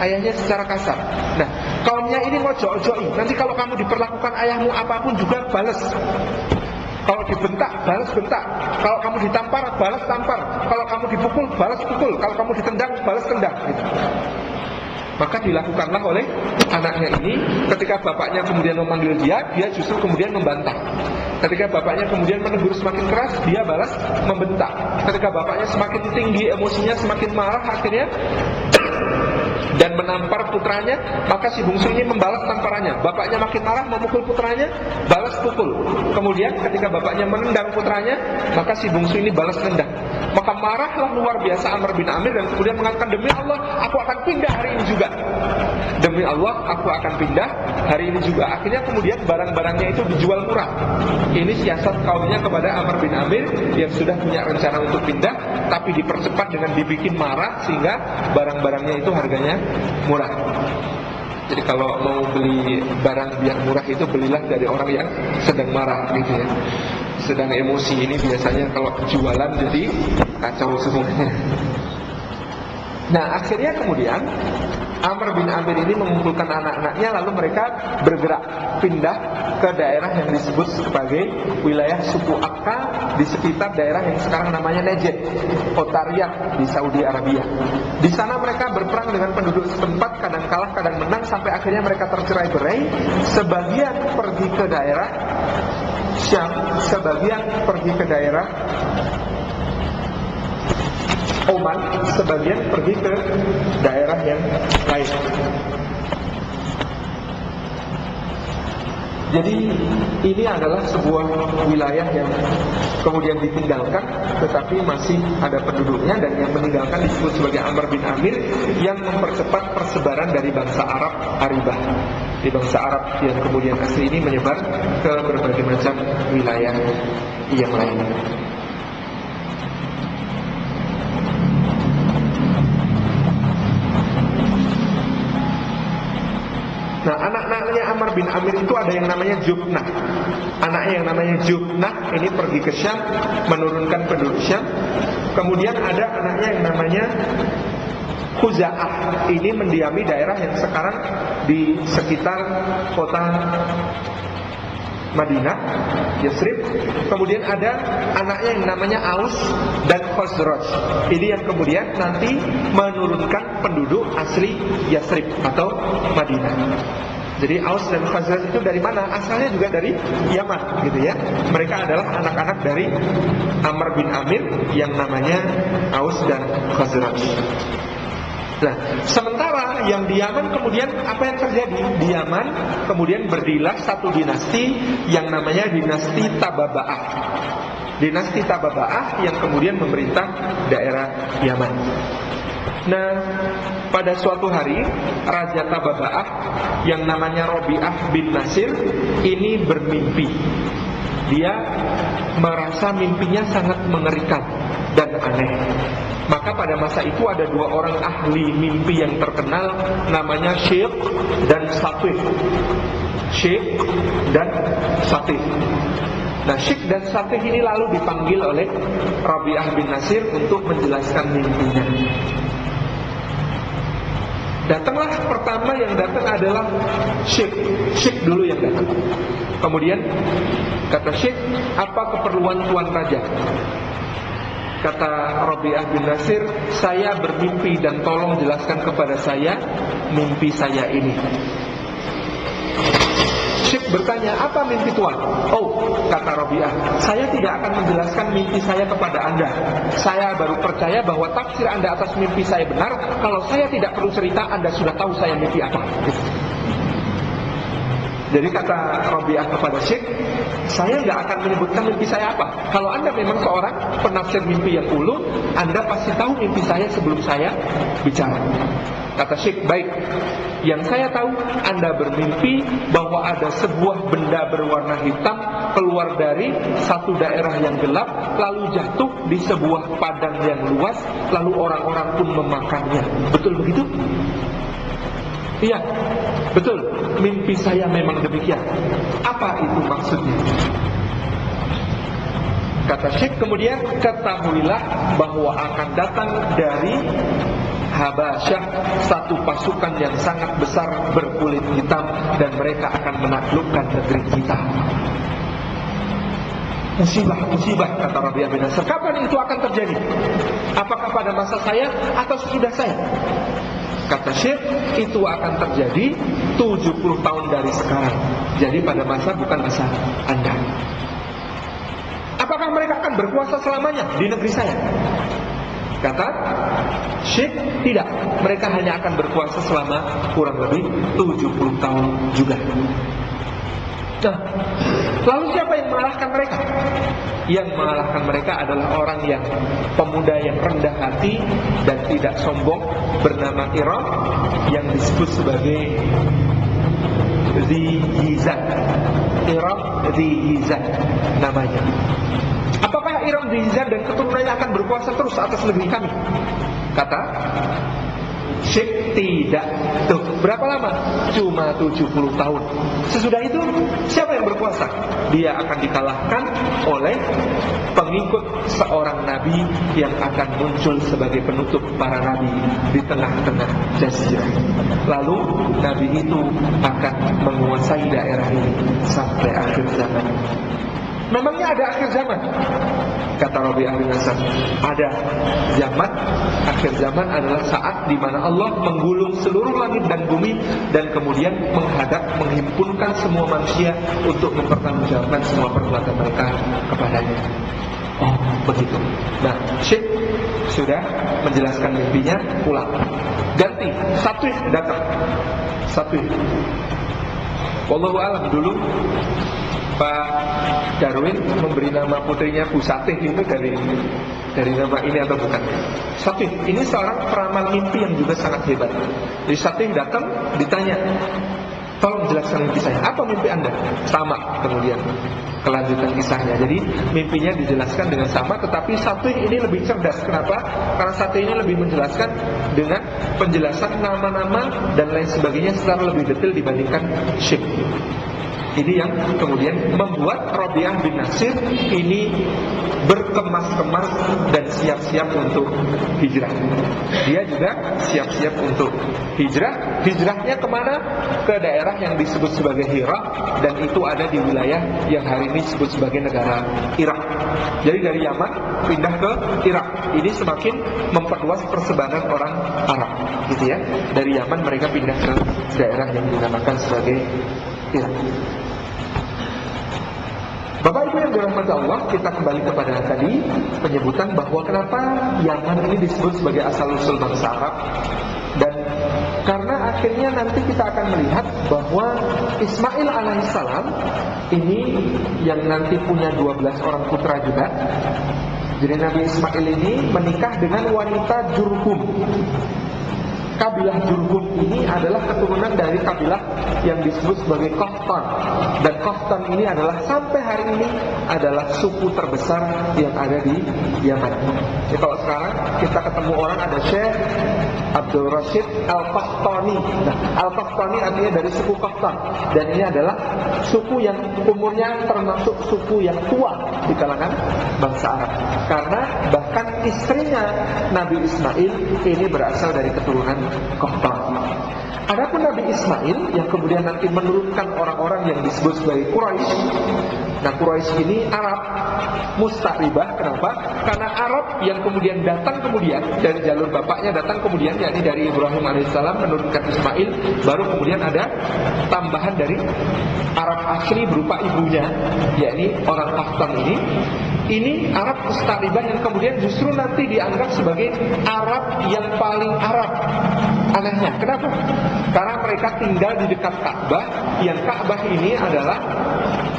ayahnya secara kasar. Nah, kaumnya ini ngojo-ojoi, nanti kalau kamu diperlakukan ayahmu apapun juga balas. Kalau dibentak, balas bentak. Kalau kamu ditampar, balas tampar. Kalau kamu dipukul, balas pukul. Kalau kamu ditendang, balas tendang gitu. Maka dilakukanlah oleh anaknya ini. Ketika bapaknya kemudian memanggil dia justru kemudian membantah. Ketika bapaknya kemudian menegur semakin keras, dia balas membentak. Ketika bapaknya semakin tinggi emosinya, semakin marah akhirnya dan menampar putranya, maka si bungsu ini membalas tamparannya. Bapaknya makin marah memukul putranya, balas pukul. Kemudian ketika bapaknya menendang putranya, maka si bungsu ini balas tendang. Maka marahlah luar biasa Amr bin Amir dan kemudian mengatakan, demi Allah aku akan pindah hari ini juga. Demi Allah aku akan pindah hari ini juga. Akhirnya kemudian barang-barangnya itu dijual murah. Ini siasat kaumnya kepada Amr bin Amir yang sudah punya rencana untuk pindah, tapi dipercepat dengan dibikin marah sehingga barang-barangnya itu harganya murah. Jadi kalau mau beli barang biar murah itu belilah dari orang yang sedang marah gitu ya. Sedang emosi ini biasanya kalau jualan jadi kacau semuanya. Nah, akhirnya kemudian Amr bin Amir ini mengumpulkan anak-anaknya, lalu mereka bergerak pindah ke daerah yang disebut sebagai wilayah suku Akka di sekitar daerah yang sekarang namanya Najd, Otariyah di Saudi Arabia. Di sana mereka berperang dengan penduduk setempat, kadang kalah, kadang menang, sampai akhirnya mereka tercerai-berai. Sebagian pergi ke daerah Syam, sebagian pergi ke daerah Oman, sebagian pergi ke daerah yang lain. Jadi ini adalah sebuah wilayah yang kemudian ditinggalkan, tetapi masih ada penduduknya, dan yang meninggalkan disebut sebagai Amr bin Amir, yang mempercepat persebaran dari bangsa Arab Aribah. Di bangsa Arab yang kemudian asli ini menyebar ke berbagai macam wilayah yang lain. Nah, anak-anaknya Amr bin Amir itu ada yang namanya Jubnah. Anaknya yang namanya Jubnah ini pergi ke Syam, menurunkan penduduk Syam. Kemudian ada anaknya yang namanya Khuza'ah, ini mendiami daerah yang sekarang di sekitar kota Madinah, Yasrib. Kemudian ada anaknya yang namanya Aus dan Khazraj. Ini yang kemudian nanti menurunkan penduduk asli Yasrib atau Madinah. Jadi Aus dan Khazraj itu dari mana? Asalnya juga dari Yaman gitu ya. Mereka adalah anak-anak dari Amr bin Amir yang namanya Aus dan Khazraj. Nah, sementara yang di Yaman kemudian apa yang terjadi? Di Yaman kemudian berdirilah satu dinasti yang namanya dinasti Tababa'ah. Dinasti Tababa'ah yang kemudian memerintah daerah Yaman. Nah, pada suatu hari Raja Tababa'ah yang namanya Robi'ah bin Nasir ini bermimpi. Dia merasa mimpinya sangat mengerikan dan aneh. Maka pada masa itu ada dua orang ahli mimpi yang terkenal, namanya Syekh dan Satih. Syekh dan Satih. Nah, Syekh dan Satih ini lalu dipanggil oleh Robi'ah bin Nasir untuk menjelaskan mimpinya. Datanglah pertama yang datang adalah Syekh. Syekh dulu yang datang. Kemudian kata Syekh, apa keperluan Tuan Raja? Kata Robi'ah bin Nasir, saya bermimpi dan tolong jelaskan kepada saya mimpi saya ini. Syekh bertanya, apa mimpi Tuan? Oh, kata Robi'ah, saya tidak akan menjelaskan mimpi saya kepada Anda. Saya baru percaya bahwa tafsir Anda atas mimpi saya benar. Kalau saya tidak perlu cerita, Anda sudah tahu saya mimpi apa. Jadi kata Robi'ah kepada Syekh, saya nggak akan menyebutkan mimpi saya apa. Kalau Anda memang seorang penafsir mimpi yang ulung, Anda pasti tahu mimpi saya sebelum saya bicara. Kata Syekh, baik. Yang saya tahu, Anda bermimpi bahwa ada sebuah benda berwarna hitam keluar dari satu daerah yang gelap, lalu jatuh di sebuah padang yang luas, lalu orang-orang pun memakannya. Betul begitu? Iya, betul. Mimpi saya memang demikian. Apa itu maksudnya? Kata Syekh, kemudian ketahuilah bahwa akan datang dari Habasyah satu pasukan yang sangat besar berkulit hitam, dan mereka akan menaklukkan negeri kita. Musibah, kata Robi'ah bin Nasir. Kapan itu akan terjadi? Apakah pada masa saya atau sesudah saya? Kata Syekh, itu akan terjadi 70 tahun dari sekarang. Jadi pada masa bukan masa Anda. Apakah mereka akan berkuasa selamanya di negeri saya? Kata Syekh, tidak. Mereka hanya akan berkuasa selama kurang lebih 70 tahun juga. Nah, lalu siapa yang mengalahkan mereka? Yang mengalahkan mereka adalah orang yang pemuda yang rendah hati dan tidak sombong, bernama Iram, yang disebut sebagai Ziyizan. Iram Ziyizan namanya. Apakah Iram Ziyizan dan keturunannya akan berkuasa terus atas negeri kami? Kata Syekh, tidak. Tuh, berapa lama? Cuma 70 tahun. Sesudah itu, siapa yang berkuasa? Dia akan dikalahkan oleh pengikut seorang nabi yang akan muncul sebagai penutup para nabi di tengah-tengah jazirah. Lalu nabi itu akan menguasai daerah ini sampai akhir zaman. Memangnya ada akhir zaman? Kata Robi'ah bin Nasir, ada. Zaman, akhir zaman adalah saat di mana Allah menggulung seluruh langit dan bumi, dan kemudian menghimpunkan semua manusia untuk mempertanggungjawabkan semua perbuatan mereka kepadanya. Oh, begitu. Nah, Syekh sudah menjelaskan mimpinya, pulang. Ganti, Satih datang. Satih. Wallahu a'lam, dulu Pak Darwin memberi nama putrinya Bu Satih itu dari nama ini atau bukan? Satih ini seorang peramal mimpi yang juga sangat hebat. Jadi Satih datang, ditanya, tolong jelaskan mimpi saya. Apa mimpi Anda? Sama kemudian kelanjutan kisahnya. Jadi mimpinya dijelaskan dengan sama, tetapi Satih ini lebih cerdas. Kenapa? Karena Satih ini lebih menjelaskan dengan penjelasan nama-nama dan lain sebagainya secara lebih detail dibandingkan Syekh. Ini yang kemudian membuat Robi'ah bin Nasir ini berkemas-kemas dan siap-siap untuk hijrah. Dia juga siap-siap untuk hijrah. Hijrahnya kemana? Ke daerah yang disebut sebagai Hira, dan itu ada di wilayah yang hari ini disebut sebagai negara Irak. Jadi dari Yaman pindah ke Irak. Ini semakin memperluas persebaran orang Arab, gitu ya. Dari Yaman mereka pindah ke daerah yang dinamakan sebagai Irak. Bapak Ibu yang dirahmati Allah, kita kembali kepada tadi penyebutan bahwa kenapa Yaman ini disebut sebagai asal-usul bangsa Arab. Dan karena akhirnya nanti kita akan melihat bahwa Ismail alaihissalam ini yang nanti punya 12 orang putra juga. Jadi Nabi Ismail ini menikah dengan wanita Jurhum. Kabilah Jurhum ini adalah keturunan dari kabilah yang disebut sebagai Qahtan. Dan Qahtan ini adalah sampai hari ini adalah suku terbesar yang ada di Yaman. Jadi kalau sekarang kita ketemu orang ada Syekh Abdul Rashid Al-Qahtani. Nah, Al-Qahtani artinya dari suku Qahtan. Dan ini adalah suku yang umurnya termasuk suku yang tua di kalangan bangsa Arab. Karena bahkan istrinya Nabi Ismail ini berasal dari keturunan Qahtan. Adapun Nabi Ismail yang kemudian nanti menurunkan orang-orang yang disebut sebagai Quraisy. Nah, Quraisy ini Arab musta'ribah. Kenapa? Karena Arab yang kemudian datang kemudian dari jalur bapaknya datang kemudian, yakni dari Ibrahim alaihissalam menurunkan Ismail, baru kemudian ada tambahan dari Arab asli berupa ibunya, yakni orang Qahtan ini. Ini Arab musta'ribah yang kemudian justru nanti dianggap sebagai Arab yang paling Arab. Anehnya, kenapa? Karena mereka tinggal di dekat Ka'bah, yang Ka'bah ini adalah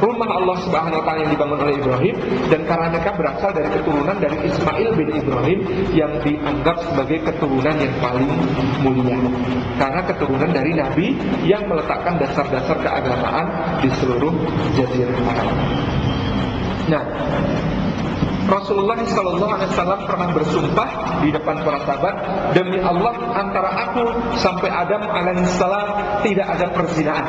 rumah Allah Subhanahu wa taala yang dibangun oleh Ibrahim, dan karena mereka berasal dari keturunan dari Ismail bin Ibrahim yang dianggap sebagai keturunan yang paling mulia. Karena keturunan dari Nabi yang meletakkan dasar-dasar keagamaan di seluruh Jazirah Arab. Nah, Rasulullah SAW pernah bersumpah di depan para sahabat, demi Allah antara aku sampai Adam alaihissalam tidak ada perzinahan.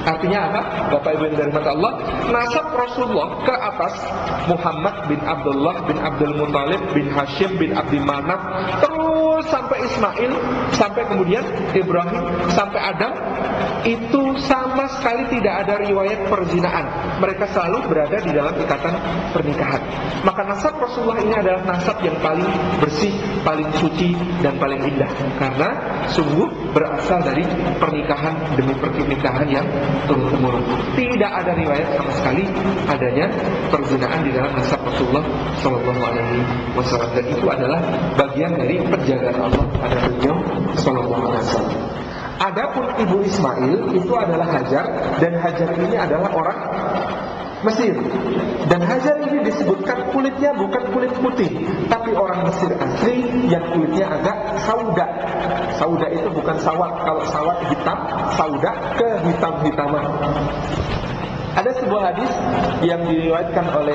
Artinya apa? Bapak Ibu yang dirahmati Allah, nasab Rasulullah ke atas Muhammad bin Abdullah bin Abdul Muthalib bin Hashim bin Abdi Manaf, terus sampai Ismail, sampai kemudian Ibrahim, sampai Adam, itu sama sekali tidak ada riwayat perzinahan. Mereka selalu berada di dalam ikatan pernikahan. Maka nasab Rasulullah ini adalah nasab yang paling bersih, paling suci, dan paling indah. Karena sungguh berasal dari pernikahan demi pernikahan yang turun-temurun. Tidak ada riwayat sama sekali adanya perzinahan di dalam nasab Rasulullah Shallallahu Alaihi Wasallam. Dan itu adalah bagian dari penjagaan Allah pada beliau Shallallahu Alaihi Wasallam. Adapun ibu Ismail itu adalah Hajar, dan Hajar ini adalah orang Mesir. Dan Hajar ini disebutkan kulitnya bukan kulit putih, tapi orang Mesir asli yang kulitnya agak sauda. Sauda itu bukan sawat. Kalau sawat hitam, sauda kehitam-hitaman. Ada sebuah hadis yang diriwayatkan oleh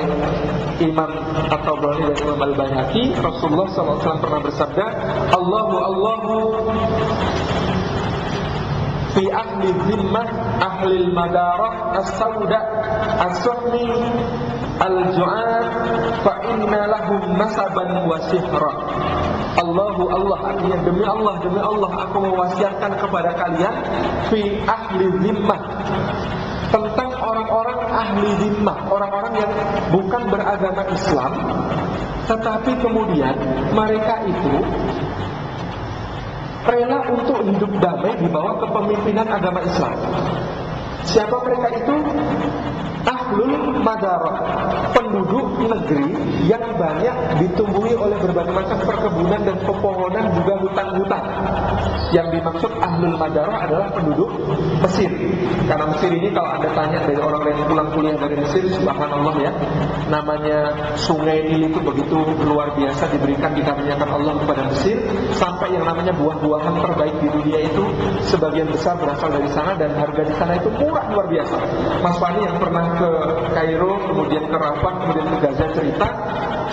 Imam At-Tabrani dan Imam Al-Baihaqi. Rasulullah SAW pernah bersabda, Allahu fi ahli zimmah ahli madarah as-sauda as-suhmi al-ju'ad fa inna lahum nasaban wa sihra. Allah artinya demi Allah aku mewasiatkan kepada kalian fi ahli zimmah, tentang orang-orang ahli zimmah, orang-orang yang bukan beragama Islam, tetapi kemudian mereka itu rela untuk hidup damai di bawah kepemimpinan agama Islam. Siapa mereka itu? Ahlul Madarah, penduduk negeri yang banyak ditumbuhi oleh berbagai macam perkebunan dan pepohonan, juga hutan-hutan. Yang dimaksud Ahlul Madarah adalah penduduk Mesir. Karena Mesir ini kalau Anda tanya dari orang yang pulang kuliah dari Mesir, subhanallah ya, namanya sungai Nil itu begitu luar biasa diberikan dikaruniakan Allah kepada Mesir, sampai yang namanya buah-buahan terbaik di dunia itu sebagian besar berasal dari sana, dan harga di sana itu murah luar biasa. Mas Fani yang pernah ke Kairo, kemudian ke Rafah, kemudian ke Gaza cerita,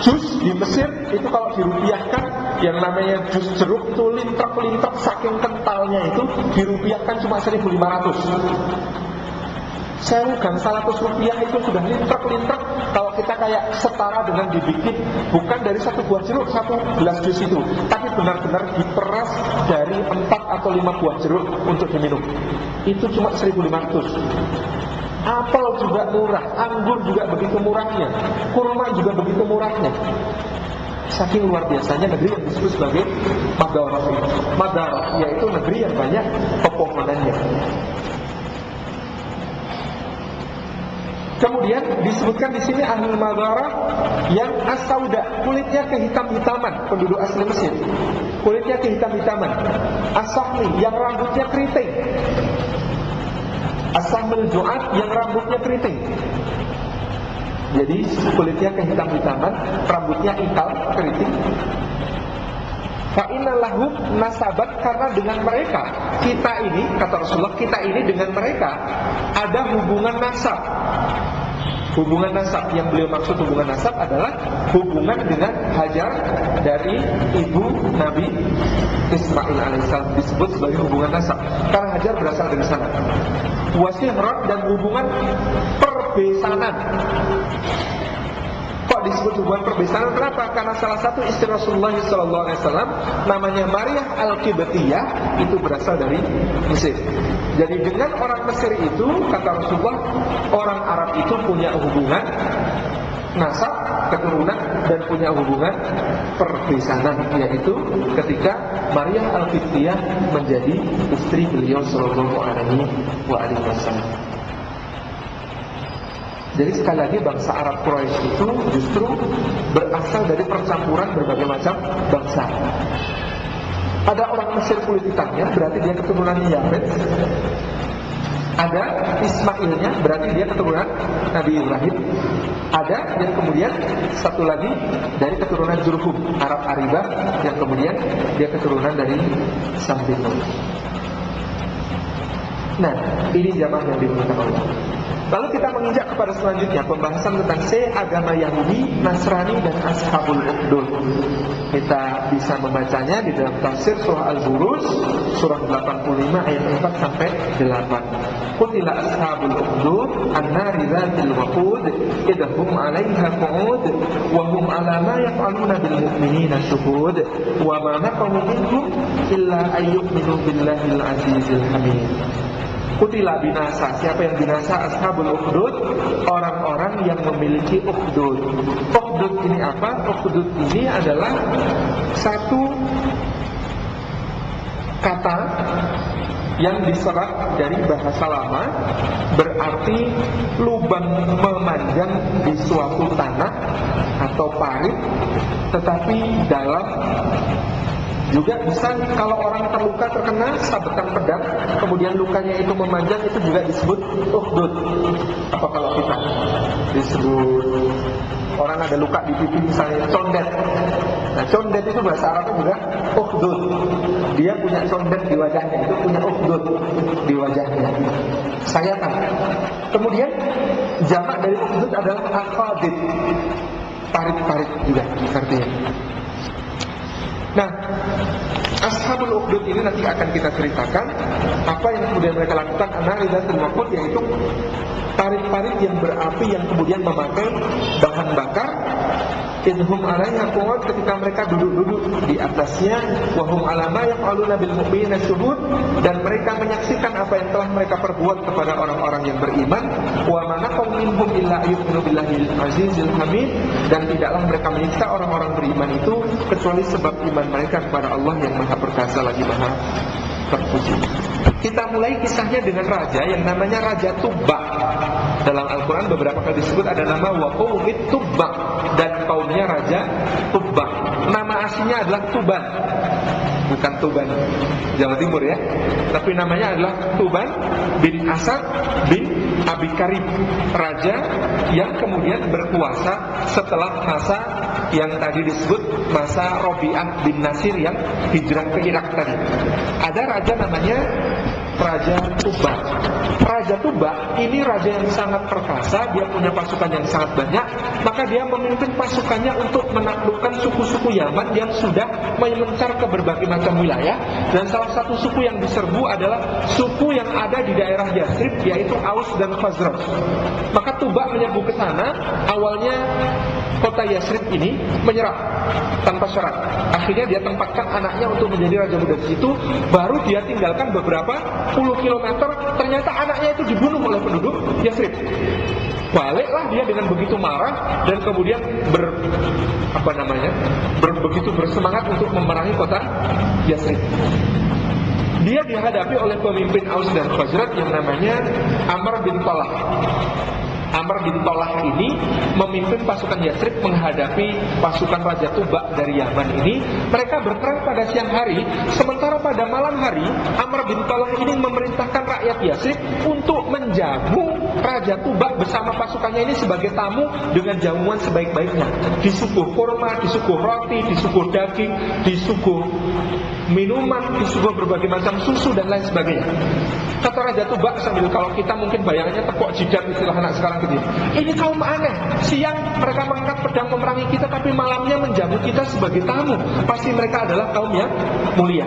jus di Mesir itu kalau dirupiahkan, yang namanya jus jeruk itu lintrek-lintrek saking kentalnya itu, dirupiahkan cuma 1.500. 1.000 gang 100 rupiah itu sudah lintrek-lintrek. Kalau kita kayak setara dengan dibikin bukan dari satu buah jeruk, satu gelas jus itu, tapi benar-benar diperas dari 4 atau 5 buah jeruk untuk diminum. Itu cuma 1.500. Apel juga murah, anggur juga begitu murahnya, kurma juga begitu murahnya. Saking luar biasanya negeri yang disebut sebagai Madarah, yaitu negeri yang banyak pepohonannya. Kemudian disebutkan di sini ahlul madharah yang as-sauda, kulitnya kehitam-hitaman, penduduk asli Mesir. Kulitnya kehitam-hitaman. As-sahmi, yang rambutnya keriting. As-sahmul ju'ad, yang rambutnya keriting. Jadi kulitnya kehitam-hitaman, rambutnya ikal, keriting. Fa'inna lahum nasabat, karena dengan mereka, kita ini, kata Rasulullah, kita ini dengan mereka ada hubungan nasab. Hubungan nasab, yang beliau maksud hubungan nasab adalah hubungan dengan Hajar dari ibu Nabi Ismail alaihissalam, disebut sebagai hubungan nasab karena Hajar berasal dari sana. Wasihrat, dan hubungan perbesanan. Kok disebut hubungan perbesanan? Kenapa? Karena salah satu istri Rasulullah SAW namanya Maryah Al-Qibtiyah, itu berasal dari Mesir. Jadi dengan orang Mesir itu, kata Rasulullah, orang Arab itu punya hubungan nasab, keturunan, dan punya hubungan perbesanan, yaitu ketika Maryah Al-Qibtiyah menjadi istri beliau Sallallahu Alaihi Wasallam. Jadi sekali lagi bangsa Arab Quraisy itu justru berasal dari percampuran berbagai macam bangsa. Ada orang Mesir kulit hitamnya, berarti dia keturunan Yafet. Ada Ismailnya, berarti dia keturunan Nabi Ibrahim. Ada yang kemudian satu lagi dari keturunan Jurhum, Arab Aribah, yang kemudian dia keturunan dari Sam bin Nun. Nah, ini jamaah yang dimuliakan Allah. Lalu kita menginjak kepada selanjutnya, pembahasan tentang agama Yahudi, Nasrani, dan Ashabul Ukhdud. Kita bisa membacanya di dalam tafsir surah Al-Buruj, surah 85 ayat 4 sampai 8. Qutila ashabul ukhdud an-nari dzatil waqud idhum 'alaiha qu'ud wa hum 'ala ma yaf'aluna bil mu'minina syuhud wa ma naqamu minhum illa ayyuminu billahil azizil hamid. Kutila binasa, siapa yang binasa? Ashabul ukhdud, orang-orang yang memiliki ukhdud. Ukhdud ini apa? Ukhdud ini adalah satu kata yang diserap dari bahasa lama, berarti lubang memanjang di suatu tanah atau parit, tetapi dalam. Juga bisa kalau orang terluka, terkena sabetan pedang, kemudian lukanya itu memanjang, itu juga disebut ukhdud. Apa kalau kita disebut orang ada luka di pipi misalnya condet. Nah, condet itu bahasa Arabnya juga ukhdud. Dia punya condet di wajahnya, itu punya ukhdud di wajahnya. Sayatan. Kemudian jamak dari ukhdud adalah aqadid. Parit-parit juga artinya. Nah, Ashabul Ukhdud ini nanti akan kita ceritakan apa yang kemudian mereka lakukan. An-naridatul waqud, yaitu parit-parit yang berapi yang kemudian memakai bahan bakar. Idhum 'alaiha qu'ud, ketika mereka duduk-duduk di atasnya. Wa hum 'ala ma yaf'aluna bil mu'minina syuhud, dan mereka menyaksikan apa yang telah mereka perbuat kepada orang-orang yang beriman. Wa ma naqamu minhum illa ayyuminu billahil azizil hamid, dan tidaklah mereka menyiksa orang-orang beriman itu kecuali sebab iman mereka kepada Allah yang Maha Perkasa lagi Maha Terpuji. Kita mulai kisahnya dengan raja yang namanya Raja Tubba. Dalam Al-Quran beberapa kali disebut ada nama Waqawit Tubba, dan kaumnya Raja Tubba. Nama aslinya adalah Tuban, bukan Tuban Jawa Timur ya, tapi namanya adalah Tuban bin Asad bin Abi Karib, raja yang kemudian berkuasa setelah masa yang tadi disebut masa Robi'ah bin Nasir yang hijrah ke Irak tadi. Ada raja namanya Raja Tuba. Raja Tuba ini raja yang sangat perkasa, dia punya pasukan yang sangat banyak, maka dia memimpin pasukannya untuk menaklukkan suku-suku Yaman yang sudah mencar ke berbagai macam wilayah. Dan salah satu suku yang diserbu adalah suku yang ada di daerah Yathrib, yaitu Aus dan Khazraj. Maka Tuba menyerbu ke sana. Awalnya kota Yathrib ini menyerah tanpa syarat. Akhirnya dia tempatkan anaknya untuk menjadi raja muda di situ. Baru dia tinggalkan beberapa puluh kilometer, ternyata anaknya itu dibunuh oleh penduduk Yathrib. Baliklah dia dengan begitu marah dan kemudian begitu bersemangat untuk memerangi kota Yathrib. Dia dihadapi oleh pemimpin Aus dan Khazraj yang namanya Amr bin Talha. Amr bin Tolah ini memimpin pasukan Yathrib menghadapi pasukan Raja Tuba dari Yaman ini. Mereka berperang pada siang hari, sementara pada malam hari Amr bin Tolah ini memerintahkan rakyat Yathrib untuk menjamu Raja Tuba bersama pasukannya ini sebagai tamu dengan jamuan sebaik-baiknya. Disuguh kurma, disuguh roti, disuguh daging, disuguh minuman, disuguh berbagai macam susu dan lain sebagainya. Kata Raja Tuba sambil, kalau kita mungkin bayangannya tepok jidat istilah anak sekarang gitu. Ini kaum aneh, siang mereka mengangkat pedang memerangi kita, tapi malamnya menjamu kita sebagai tamu. Pasti mereka adalah kaum yang mulia.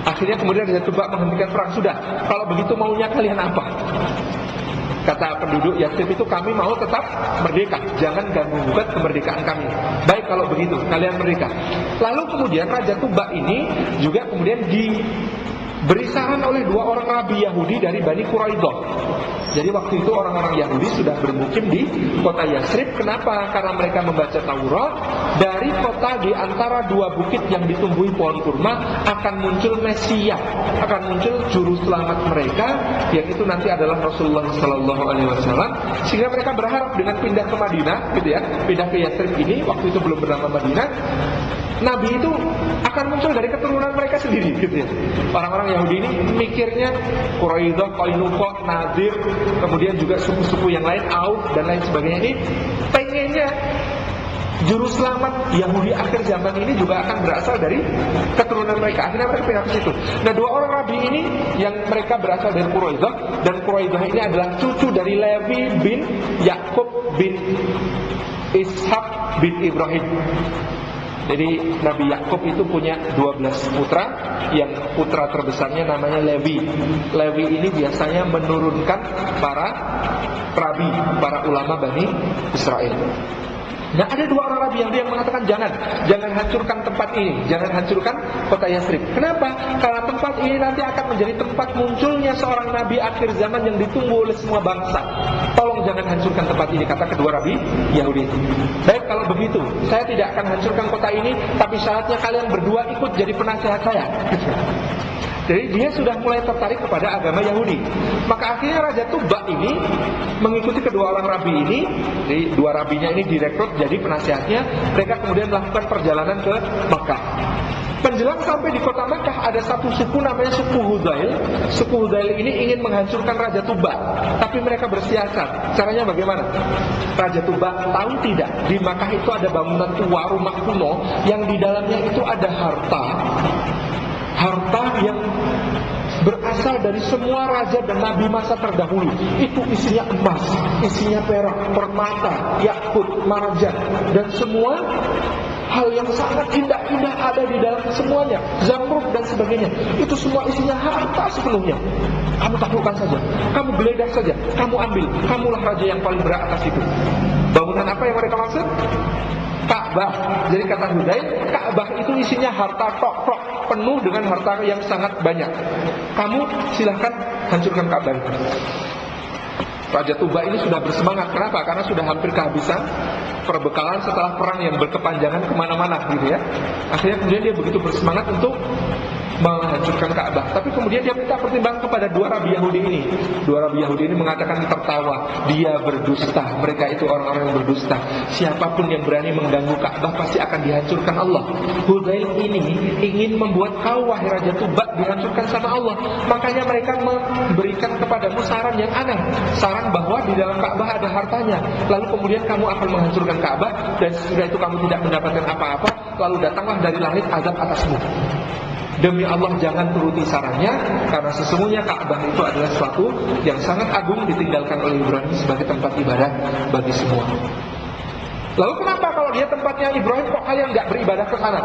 Akhirnya kemudian Raja Tuba menghentikan perang. Sudah, kalau begitu maunya kalian apa? Kata penduduk Yathrib itu, kami mau tetap merdeka, jangan ganggu-gugat kemerdekaan kami. Baik kalau begitu, kalian merdeka. Lalu kemudian Raja Tuba ini juga kemudian diberi saran oleh dua orang rabi Yahudi dari Bani Quraidah. Jadi waktu itu orang-orang Yahudi sudah bermukim di kota Yathrib. Kenapa? Karena mereka membaca Taurat. Dari kota di antara dua bukit yang ditumbuhi pohon kurma akan muncul Mesias, akan muncul juru selamat mereka, yang itu nanti adalah Rasulullah SAW. Sehingga mereka berharap dengan pindah ke Madinah, gitu ya, pindah ke Yathrib ini, waktu itu belum bernama Madinah, Nabi itu akan muncul dari keturunan mereka sendiri, gitu ya. Orang-orang Yahudi ini mikirnya Quraidah, Qainuqa, Nadir, kemudian juga suku-suku yang lain, Auf dan lain sebagainya, ini pengennya juru selamat Yahudi akhir zaman ini juga akan berasal dari keturunan mereka. Akhirnya mereka pindah ke situ. Nah, dua orang rabi ini yang mereka berasal dari Quraidah, dan Quraidah ini adalah cucu dari Levi bin Yakub bin Ishak bin Ibrahim. Jadi Nabi Yakub itu punya 12 putra, yang putra terbesarnya namanya Levi. Levi ini biasanya menurunkan para rabi, para ulama Bani Israel. Nah, ada dua orang rabi Yahudi yang mengatakan jangan hancurkan tempat ini, jangan hancurkan kota Yathrib. Kenapa? Karena tempat ini nanti akan menjadi tempat munculnya seorang nabi akhir zaman yang ditunggu oleh semua bangsa. Tolong jangan hancurkan tempat ini, kata kedua rabi Yahudi itu. Baik, kalau begitu, saya tidak akan hancurkan kota ini, tapi syaratnya kalian berdua ikut jadi penasihat saya. Jadi dia sudah mulai tertarik kepada agama Yahudi. Maka akhirnya Raja Tuba ini mengikuti kedua orang rabi ini. Jadi dua rabinya ini direkrut jadi penasihatnya. Mereka kemudian melakukan perjalanan ke Makkah. Menjelang sampai di kota Makkah, ada satu suku namanya suku Hudzail. Suku Hudzail ini ingin menghancurkan Raja Tuba, tapi mereka bersiasat. Caranya bagaimana? Raja Tuba tahu tidak, di Makkah itu ada bangunan tua, rumah kuno, yang di dalamnya itu ada harta yang berasal dari semua raja dan nabi masa terdahulu. Itu isinya emas, isinya perak, permata, yakut, marjan, dan semua hal yang sangat indah-indah ada di dalam semuanya, zamrud dan sebagainya. Itu semua isinya harta sepenuhnya. Kamu taklukkan saja, kamu geledah saja, kamu ambil, kamulah raja yang paling berat atas itu. Bangunan apa yang mereka maksud? Ka'bah. Jadi kata Hudzail, Ka'bah itu isinya harta tok-tok, penuh dengan harta yang sangat banyak. Kamu silahkan hancurkan Ka'bah itu. Raja Tuba ini sudah bersemangat. Kenapa? Karena sudah hampir kehabisan perbekalan setelah perang yang berkepanjangan kemana-mana, gitu ya. Akhirnya kemudian dia begitu bersemangat untuk menghancurkan Ka'bah. Tapi kemudian dia minta pertimbangan kepada dua rabi Yahudi ini. Dua rabi Yahudi ini mengatakan tertawa, dia berdusta, mereka itu orang-orang yang berdusta. Siapapun yang berani mengganggu Ka'bah pasti akan dihancurkan Allah. Hudzail ini ingin membuat kau, wahai Raja Tuba, dihancurkan sama Allah. Makanya mereka memberikan kepadamu saran yang aneh, saran bahwa di dalam Ka'bah ada hartanya. Lalu kemudian kamu akan menghancurkan Ka'bah, dan sesudah itu kamu tidak mendapatkan apa-apa. Lalu datanglah dari langit azab atasmu. Demi Allah, jangan turuti sarannya, karena sesungguhnya Ka'bah itu adalah sesuatu yang sangat agung, ditinggalkan oleh Ibrahim sebagai tempat ibadah bagi semua. Lalu kenapa kalau dia tempatnya Ibrahim, kok kalian nggak beribadah ke sana?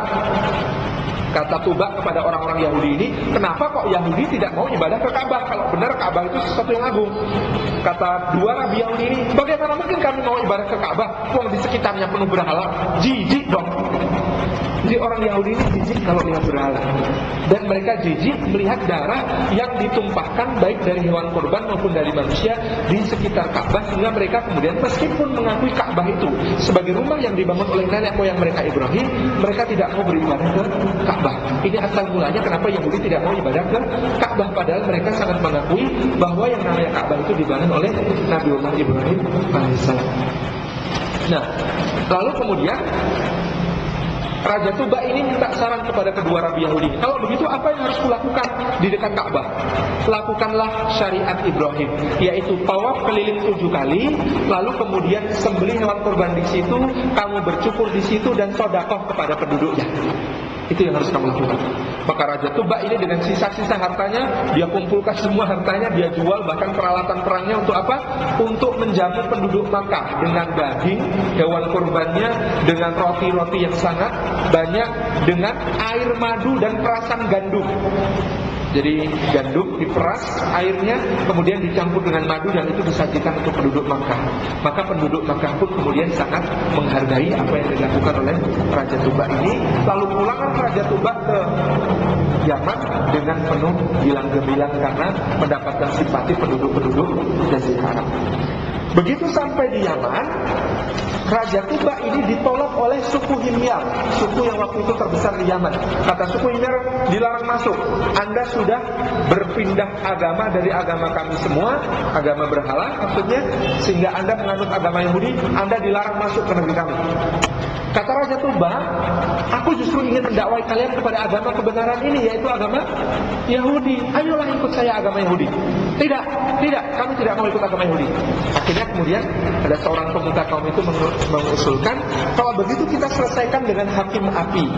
Kata Tuba kepada orang-orang Yahudi ini, kenapa kok Yahudi tidak mau ibadah ke Ka'bah? Kalau benar Ka'bah itu sesuatu yang agung. Kata dua rabi Yahudi ini, bagaimana mungkin kami mau ibadah ke Ka'bah? Wong di sekitarnya penuh berhala, jijik dong. Jadi orang Yahudi ini jijik kalau lihat berhala, dan mereka jijik melihat darah yang ditumpahkan baik dari hewan kurban maupun dari manusia di sekitar Ka'bah, sehingga mereka kemudian meskipun mengakui Ka'bah itu sebagai rumah yang dibangun oleh nenek moyang mereka Ibrahim, mereka tidak mau beribadah ke Ka'bah. Ini asal mulanya kenapa Yahudi tidak mau ibadah ke Ka'bah, padahal mereka sangat mengakui bahwa yang namanya Ka'bah itu dibangun oleh Nabiullah Ibrahim alaihissalam. Nah, lalu kemudian Raja Tuba ini minta saran kepada kedua rabi Yahudi. Kalau begitu apa yang harus kulakukan di dekat Ka'bah? Lakukanlah syariat Ibrahim, yaitu tawaf keliling 7 kali, lalu kemudian sembelih hewan kurban di situ, kamu bercukur di situ dan sedekah kepada penduduknya. Itu yang harus kamu lakukan. Maka Raja Tuba ini dengan sisa-sisa hartanya, dia kumpulkan semua hartanya, dia jual bahkan peralatan perangnya untuk apa? Untuk menjamu penduduk Makkah dengan daging hewan kurbannya, dengan roti-roti yang sangat banyak, dengan air madu dan perasan gandum. Jadi gandum diperas airnya, kemudian dicampur dengan madu dan itu disajikan untuk penduduk Makkah. Maka penduduk Makkah pun kemudian sangat menghargai apa yang dilakukan oleh Raja Tuba ini. Lalu pulanglah Raja Tuba ke Yaman dengan penuh gilang gemilang karena mendapatkan simpati penduduk-penduduk Jazirah Arab. Begitu sampai di Yaman, Raja Tuba ini ditolak oleh suku Himyar, suku yang waktu itu terbesar di Yaman. Kata suku Himyar, dilarang masuk. Anda sudah berpindah agama dari agama kami semua, agama berhala maksudnya, sehingga Anda menganut agama Yahudi, Anda dilarang masuk ke negeri kami. Kata Raja Tuba, aku justru ingin mendakwai kalian kepada agama kebenaran ini, yaitu agama Yahudi. Ayolah ikut saya agama Yahudi. Tidak, kami tidak mau ikut agama Yahudi. Akhirnya kemudian ada seorang pemuka kaum itu mengusulkan, kalau begitu kita selesaikan dengan hakim api.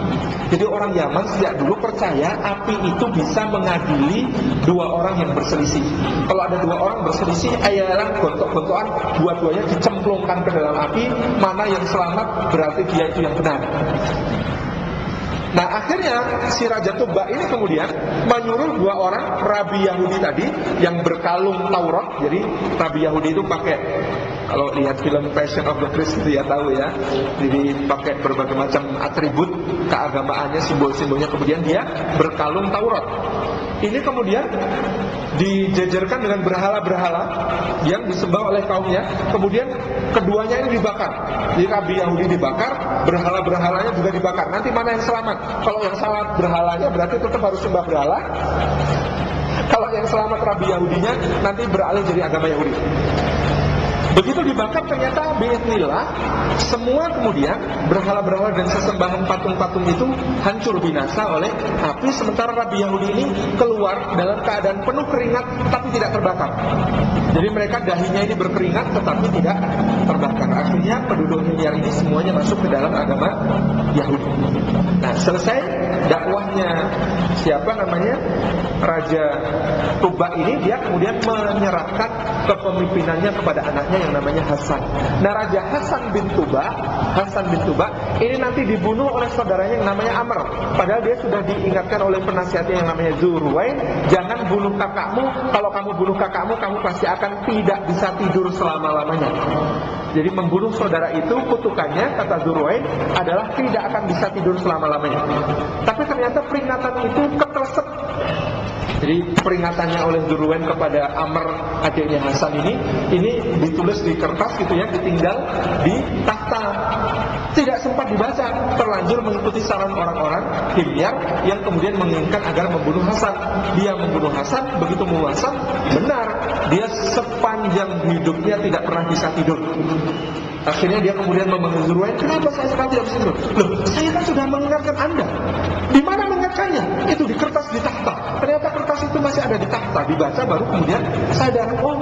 Jadi orang Yaman sejak dulu percaya api itu bisa mengadili dua orang yang berselisih. Kalau ada dua orang berselisih, ayalah gontok-gontokan, dua-duanya dicemplungkan ke dalam api, mana yang selamat berarti dia itu yang benar. Nah akhirnya si Raja Tuba ini kemudian menyuruh dua orang rabi Yahudi tadi yang berkalung Taurat. Jadi rabi Yahudi itu pakai, kalau lihat film Passion of the Christ dia tahu ya, jadi pakai berbagai macam atribut keagamaannya, simbol-simbolnya, kemudian dia berkalung Taurat. Ini kemudian dijejerkan dengan berhala-berhala yang disembah oleh kaumnya. Kemudian keduanya ini dibakar. Jadi rabi Yahudi dibakar, berhala-berhalanya juga dibakar. Nanti mana yang selamat? Kalau yang selamat berhalanya berarti tetap harus sembah berhala. Kalau yang selamat rabi Yahudinya nanti beralih jadi agama Yahudi. Begitu dibakar ternyata biiznillah semua kemudian berhala-berhala dan sesembahan patung-patung itu hancur binasa oleh api, sementara rabi Yahudi ini keluar dalam keadaan penuh keringat tapi tidak terbakar. Jadi mereka dahinya ini berkeringat tetapi tidak terbakar. Akhirnya penduduk Himyar ini semuanya masuk ke dalam agama Yahudi. Nah, selesai dakwahnya siapa namanya Raja Tuba ini, dia kemudian menyerahkan kepemimpinannya kepada anaknya yang namanya Hasan. Nah, Raja Hasan bin Tuba ini nanti dibunuh oleh saudaranya yang namanya Amr. Padahal dia sudah diingatkan oleh penasihatnya yang namanya Zurwain, jangan bunuh kakakmu. Kalau kamu bunuh kakakmu, kamu pasti akan tidak bisa tidur selama-lamanya. Jadi membunuh saudara itu kutukannya, kata Zurwain, adalah tidak akan bisa tidur selama-lamanya. Tapi ternyata peringatan itu ketelesep. Jadi peringatannya oleh Zurwain kepada Amr, adiknya Hasan ini ditulis di kertas gitu ya, ditinggal di takhta. Tidak sempat dibaca, terlanjur mengikuti saran orang-orang Himyar yang kemudian menginginkan agar membunuh Hasan. Dia membunuh Hasan, begitu membunuh Hasan, benar, dia sepanjang hidupnya tidak pernah bisa tidur. Akhirnya dia kemudian memanggil Zurwain, kenapa saya sekarang tidak bisa tidur? Loh, saya kan sudah mengingatkan Anda. Di mana mengingatkannya? Itu di kertas di takhta. Ternyata kertas itu masih ada di takhta. Dibaca baru kemudian sadar, oh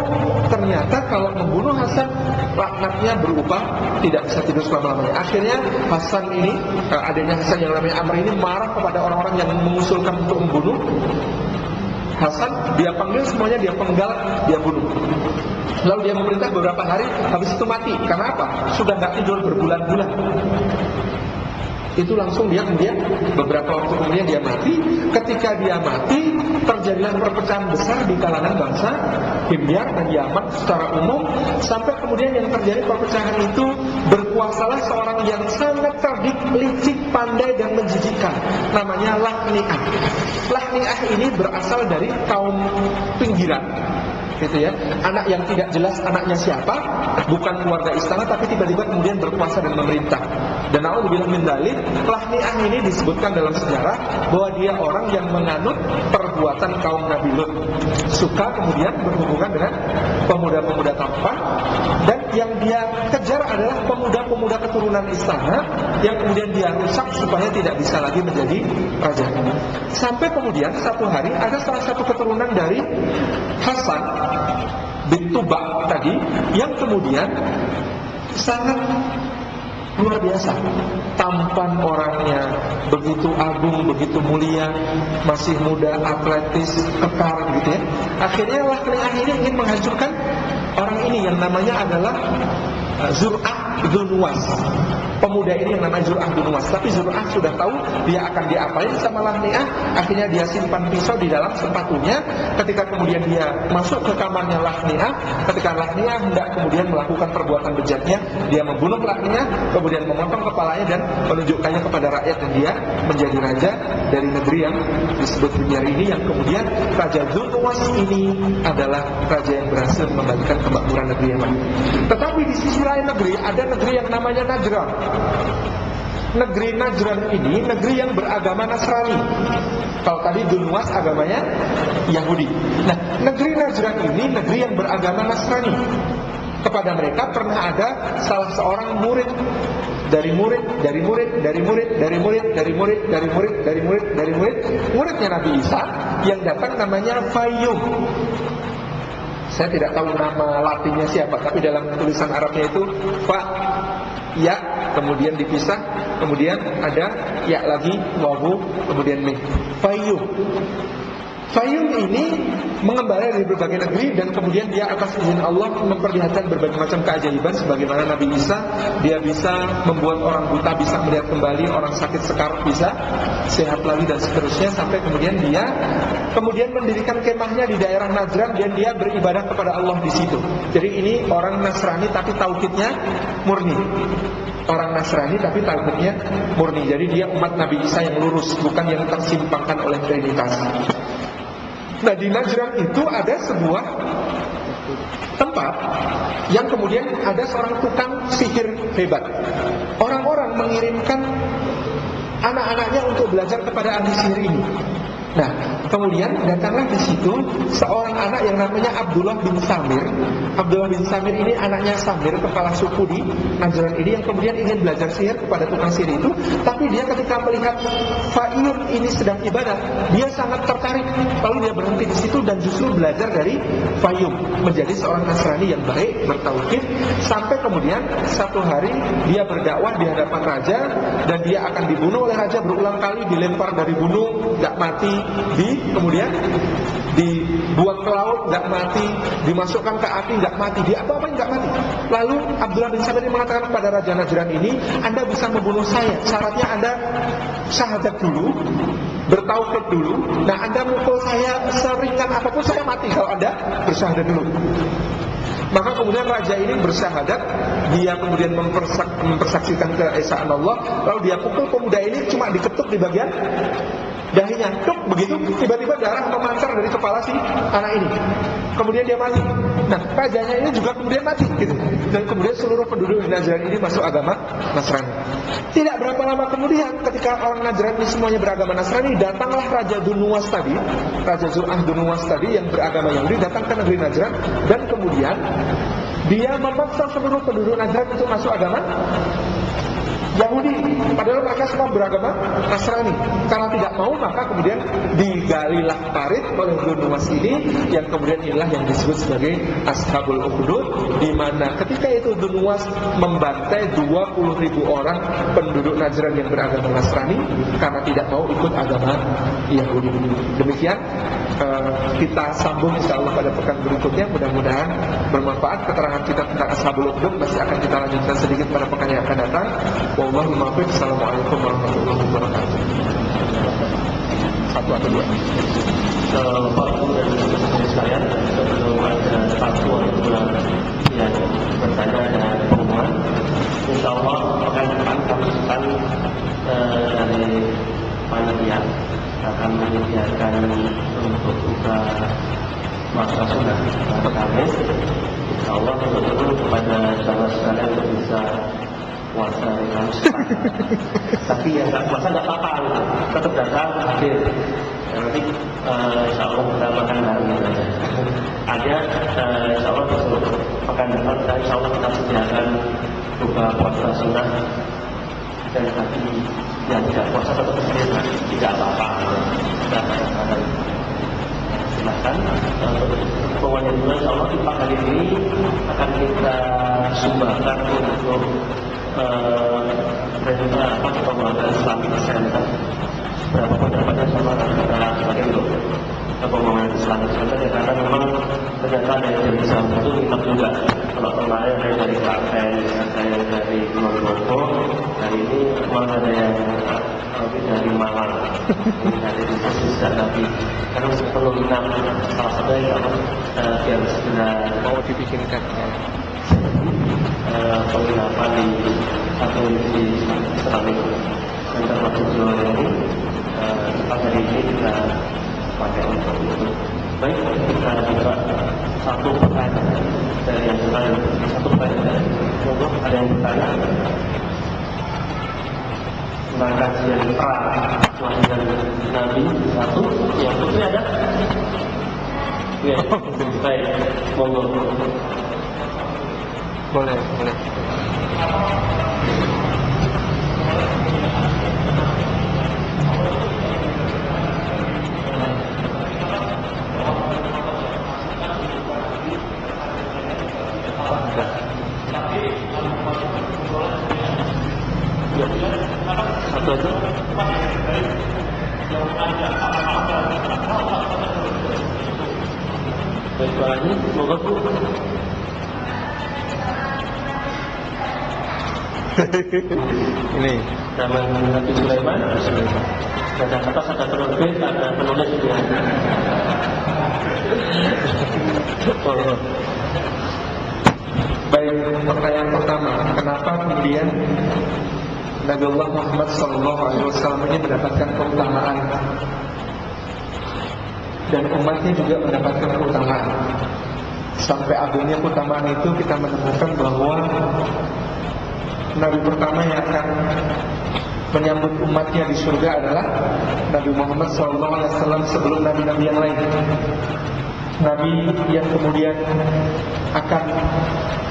ternyata kalau membunuh Hasan laknatnya berubah, tidak bisa tidur selama-lamanya. Akhirnya Hasan ini, adiknya Hasan yang namanya Amr ini marah kepada orang-orang yang mengusulkan untuk membunuh Hasan. Dia panggil semuanya, dia penggal, dia bunuh. Lalu dia memerintah beberapa hari, habis itu mati. Karena apa? Sudah nggak tidur berbulan-bulan. Itu langsung dia kemudian beberapa waktu kemudian dia mati. Ketika dia mati, terjadilah perpecahan besar di kalangan bangsa Himyar dan Yaman secara umum, sampai kemudian yang terjadi perpecahan itu berkuasalah seorang yang sangat cerdik, licik, pandai dan menjijikkan, namanya Lahni'ah. Lahni'ah ini berasal dari kaum pinggiran, gitu ya. Anak yang tidak jelas anaknya siapa, bukan keluarga istana, tapi tiba-tiba kemudian berkuasa dan memerintah. Dan na'udzubillah min dzalik, Lahni'ah ini disebutkan dalam sejarah bahwa dia orang yang menganut perbuatan kaum Nabi Lut, suka kemudian berhubungan dengan pemuda-pemuda tampan, dan yang dia kejar adalah pemuda-pemuda keturunan istana yang kemudian dia rusak supaya tidak bisa lagi menjadi raja. Sampai kemudian satu hari ada salah satu keturunan dari Hasan bin Tuba tadi yang kemudian sangat luar biasa, tampan orangnya, begitu agung, begitu mulia, masih muda, atletis, kekar gitu ya. Akhirnya Lahni'ah ini ingin menghancurkan orang ini yang namanya adalah Zur'ah bin Nuwas. Pemuda ini yang namanya Zur'ah bin Nuwas. Tapi Zur'ah sudah tahu dia akan diapain sama Lahni'ah. Akhirnya dia simpan pisau di dalam sepatunya. Ketika kemudian dia masuk ke kamarnya Lahni'ah, ketika Lahni'ah hendak kemudian melakukan perbuatan bejatnya, dia membunuh Lahni'ah, kemudian memotong kepalanya dan menunjukkannya kepada rakyat, dan dia menjadi raja dari negeri yang disebut Himyar ini, yang kemudian Raja Dzulnuwas ini adalah raja yang berhasil membalikan kemakmuran negeri Yaman. Tetapi di sisi lain negeri ada negeri yang namanya Najran. Negeri Najran ini negeri yang beragama Nasrani. Kalau tadi Dzulnuwas agamanya Yahudi. Nah, negeri Najran ini negeri yang beragama Nasrani. Kepada mereka pernah ada salah seorang murid dari murid, dari murid, dari murid, dari murid, dari murid, dari murid, dari murid, dari murid, muridnya Nabi Isa yang datang namanya Fayyum. Saya tidak tahu nama Latinnya siapa, tapi dalam tulisan Arabnya itu Fa, Ya, kemudian dipisah, kemudian ada Ya lagi, Wawu, kemudian Mim. Fayyum. Fayyum ini mengembara dari berbagai negeri, dan kemudian dia atas izin Allah memperlihatkan berbagai macam keajaiban. Sebagaimana Nabi Isa, dia bisa membuat orang buta bisa melihat kembali, orang sakit sekarat bisa sehat lagi, dan seterusnya. Sampai kemudian dia kemudian mendirikan kemahnya di daerah Najran, dan dia beribadah kepada Allah di situ. Jadi ini orang Nasrani tapi tauhidnya murni. Orang Nasrani tapi tauhidnya murni. Jadi dia umat Nabi Isa yang lurus, bukan yang tersimpangkan oleh Trinitas. Nah, di Najran itu ada sebuah tempat yang kemudian ada seorang tukang sihir hebat. Orang-orang mengirimkan anak-anaknya untuk belajar kepada ahli sihir ini. Nah, kemudian datanglah di situ seorang anak yang namanya Abdullah bin Samir. Abdullah bin Samir ini anaknya Samir, kepala suku di Najran ini, yang kemudian ingin belajar sihir kepada tukang sihir itu. Tapi dia ketika melihat Fayyum ini sedang ibadah, dia sangat tertarik. Lalu dia berhenti di situ dan justru belajar dari Fayyum, menjadi seorang Nasrani yang baik, bertauhid. Sampai kemudian satu hari dia berdakwah di hadapan raja, dan dia akan dibunuh oleh raja berulang kali, dilempar dari gunung, nggak mati, kemudian dibuang ke laut, nggak mati, dimasukkan ke api, nggak mati, apa-apain nggak mati. Lalu Abdullah bin Samir mengatakan kepada Raja Najran ini, Anda bisa membunuh saya, syaratnya Anda syahadat dulu, bertauhid dulu. Nah, Anda mukul saya seringan apapun, saya mati kalau Anda bersyahadat dulu. Maka kemudian raja ini bersyahadat, dia kemudian mempersaksikan keesaan Allah. Lalu dia pukul pemuda ini, cuma diketuk di bagian dahinya, tuk begitu, tiba-tiba darah memancar dari kepala si anak ini. Kemudian dia mati. Nah, rajanya ini juga kemudian mati gitu. Dan kemudian seluruh penduduk di Najran ini masuk agama Nasrani. Tidak berapa lama kemudian, ketika orang Najran ini semuanya beragama Nasrani, datanglah Raja Dzulnuwas tadi, Raja Zur'ah bin Nuwas tadi yang beragama Yahudi, datang ke negeri Najran, dan kemudian dia memaksa seluruh penduduk Najran untuk masuk agama Yahudi, padahal mereka semua beragama Nasrani. Karena tidak mau, maka kemudian digalilah parit oleh Dzulnuwas ini, yang kemudian inilah yang disebut sebagai Ashabul Ukhdud, di mana ketika itu Dzulnuwas membantai 20.000 orang penduduk Najran yang beragama Nasrani karena tidak mau ikut agama Yahudi. Demikian kita sambung insyaallah pada pekan berikutnya. Mudah-mudahan bermanfaat keterangan kita tentang Ashabul Ukhdud. Masih akan kita lanjutkan sedikit pada pekan yang akan datang. Wallahu muwaffiq. Assalamualaikum warahmatullahi wabarakatuh. Satu atau dua. Bapak Ibu dan Saudara sekalian, sebelum ada satu atau dua yang bertanya dan pengumuman, insyaallah pekan depan kami akan dari panitia akan menyediakan untuk buka masa sunnah pada Kamis. Insyaallah betul-betul kepada saudara sekalian untuk bisa puasa di Kamis. Tapi yang nggak puasa nggak apa-apa, tetap datang hadir. Nanti insyaallah kita makan bareng saja. Ada insyaallah besok pekan depan insyaallah kita sediakan buka puasa sunnah, dan bagi yang tidak puasa tetap hadir, tidak apa-apa. Silakan. Pokoknya juga insyaallah di pagi hari ini akan kita sumbangkan untuk pembangunan Islamic Center. Berapa pendapatnya sama kita sebagai untuk pembangunan Islamic Center, ya, karena memang ternyata ada yang dari Islam itu nikmat juga. Kalau kemarin ada dari Klaten, ada yang dari Lombok, hari ini memang ada yang dari Malang, dari Indonesia, tapi karena penurunan salah satu yang biar segera mau dibikinkan penginapan di satu di Islamic Center Majujo ini. Pada hari ini kita pakai untuk itu. Baik, kita buka satu pertanyaan dari yang bertanya. Satu pertanyaan. Monggo, ada yang bertanya tentang kajian kelahiran Nabi satu. Yang putri ada? Ya, baik. Monggo. Boleh. Satu aja. Baik, Pak Haji, monggo Bu. Ini Zaman Nabi Sulaiman, ada atas, ada penerbit, ada penulis juga. baik, pertanyaan pertama, kenapa kemudian Nabiullah Muhammad SAW ini mendapatkan keutamaan dan umatnya juga mendapatkan keutamaan? Sampai agungnya keutamaan itu kita menemukan bahwa Nabi pertama yang akan menyambut umatnya di surga adalah Nabi Muhammad SAW sebelum nabi-nabi yang lain. Nabi yang kemudian akan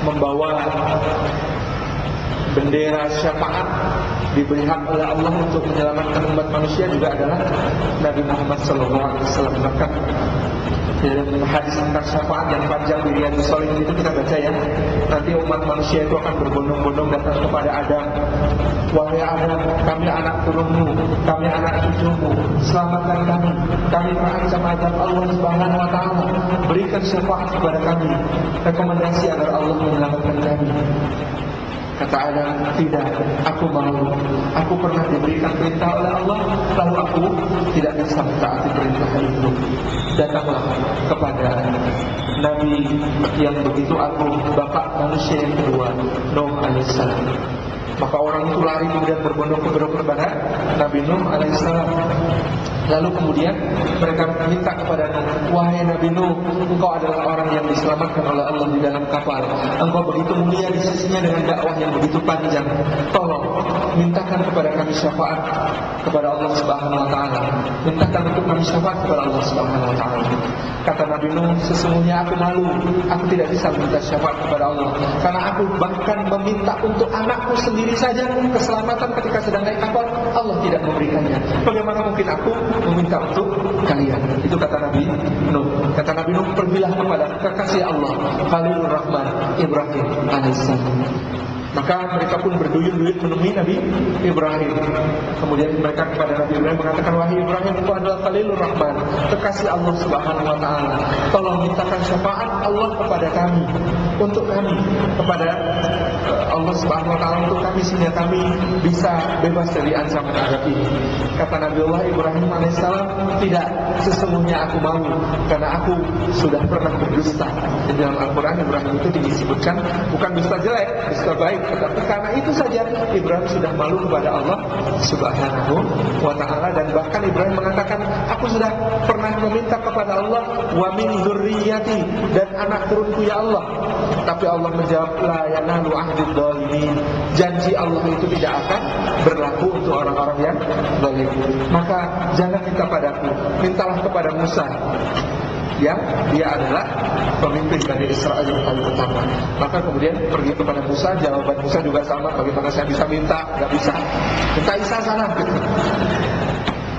membawa bendera syafaat diberi hak oleh Allah untuk menyelamatkan umat manusia juga adalah Nabi Muhammad SAW. Maka dalam hadis tentang syafaat yang panjang di Riyadhus Shalihin itu kita baca ya, nanti umat manusia itu akan berbondong-bondong datang kepada Adam. Wahai Adam, kami anak turunmu, kami anak cucumu, selamatkan kami. Kami terancam azab Allah Subhanahu Wa Taala. Berikan syafaat kepada kami, rekomendasi agar Allah menyelamatkan kami. Kata Adam, tidak, aku mau. Aku pernah diberikan perintah oleh Allah, lalu aku tidak bisa mentaati perintah itu. Datanglah kepada Nabi yang begitu agung, bapak manusia yang kedua, Nuh alaihissalam. Maka orang itu lari kemudian berbondong-bondong kepada Nabi Nuh alaihissalam. Lalu kemudian mereka minta kepada Nuh, wahai Nabi Nuh, engkau adalah orang yang diselamatkan oleh Allah di dalam kapal. Engkau begitu mulia di sisinya dengan dakwah yang begitu panjang. Tolong mintakan kepada kami syafaat kepada Allah Subhanahu Wa Taala. Mintakan untuk kami syafaat kepada Allah Subhanahu Wa Taala. Kata Nabi Nuh, sesungguhnya aku malu, aku tidak bisa meminta syafaat kepada Allah, karena aku bahkan meminta untuk anakku sendiri saja keselamatan ketika sedang naik kapal, Allah tidak memberikannya. Bagaimana mungkin aku meminta untuk kalian? Itu kata Nabi Nuh. Kata Nabi Nuh, pergilah kepada kekasih Allah, Khalilur Rahman, Ibrahim alaihissalam. Maka mereka pun berduyun-duyun menemui Nabi Ibrahim. Kemudian mereka kepada Nabi Ibrahim mengatakan, wahai Ibrahim, engkau adalah Khalilur Rahman, kekasih Allah Subhanahu wa taala. Tolong mintakan syafaat Allah kepada kami, untuk kami, kepada Allah Subhanahu wa taala, untuk kami, sehingga kami bisa bebas dari ancaman azab ini. Kata Nabiullah Ibrahim alaihissalam, tidak, sesungguhnya aku mau, karena aku sudah pernah berdusta. Di dalam Al-Quran Ibrahim itu disebutkan bukan dusta jelek, dusta baik, tetapi karena itu saja Ibrahim sudah malu kepada Allah Subhanahu wa ta'ala. Dan bahkan Ibrahim mengatakan, aku sudah pernah meminta kepada Allah, wa min dzurriyyati, dan anak turunku ya Allah. Tapi Allah menjawab, la yanalu ahdid dzalimin, janji Allah itu tidak akan berlaku untuk orang-orang yang zalim. Maka jangan minta padaku, mintalah kepada Musa, yang dia adalah pemimpin Bani Israel yang paling pertama. Maka kemudian pergi kepada Musa, jawaban Musa juga sama, bagaimana saya bisa minta? Gak bisa, minta Isa sana gitu.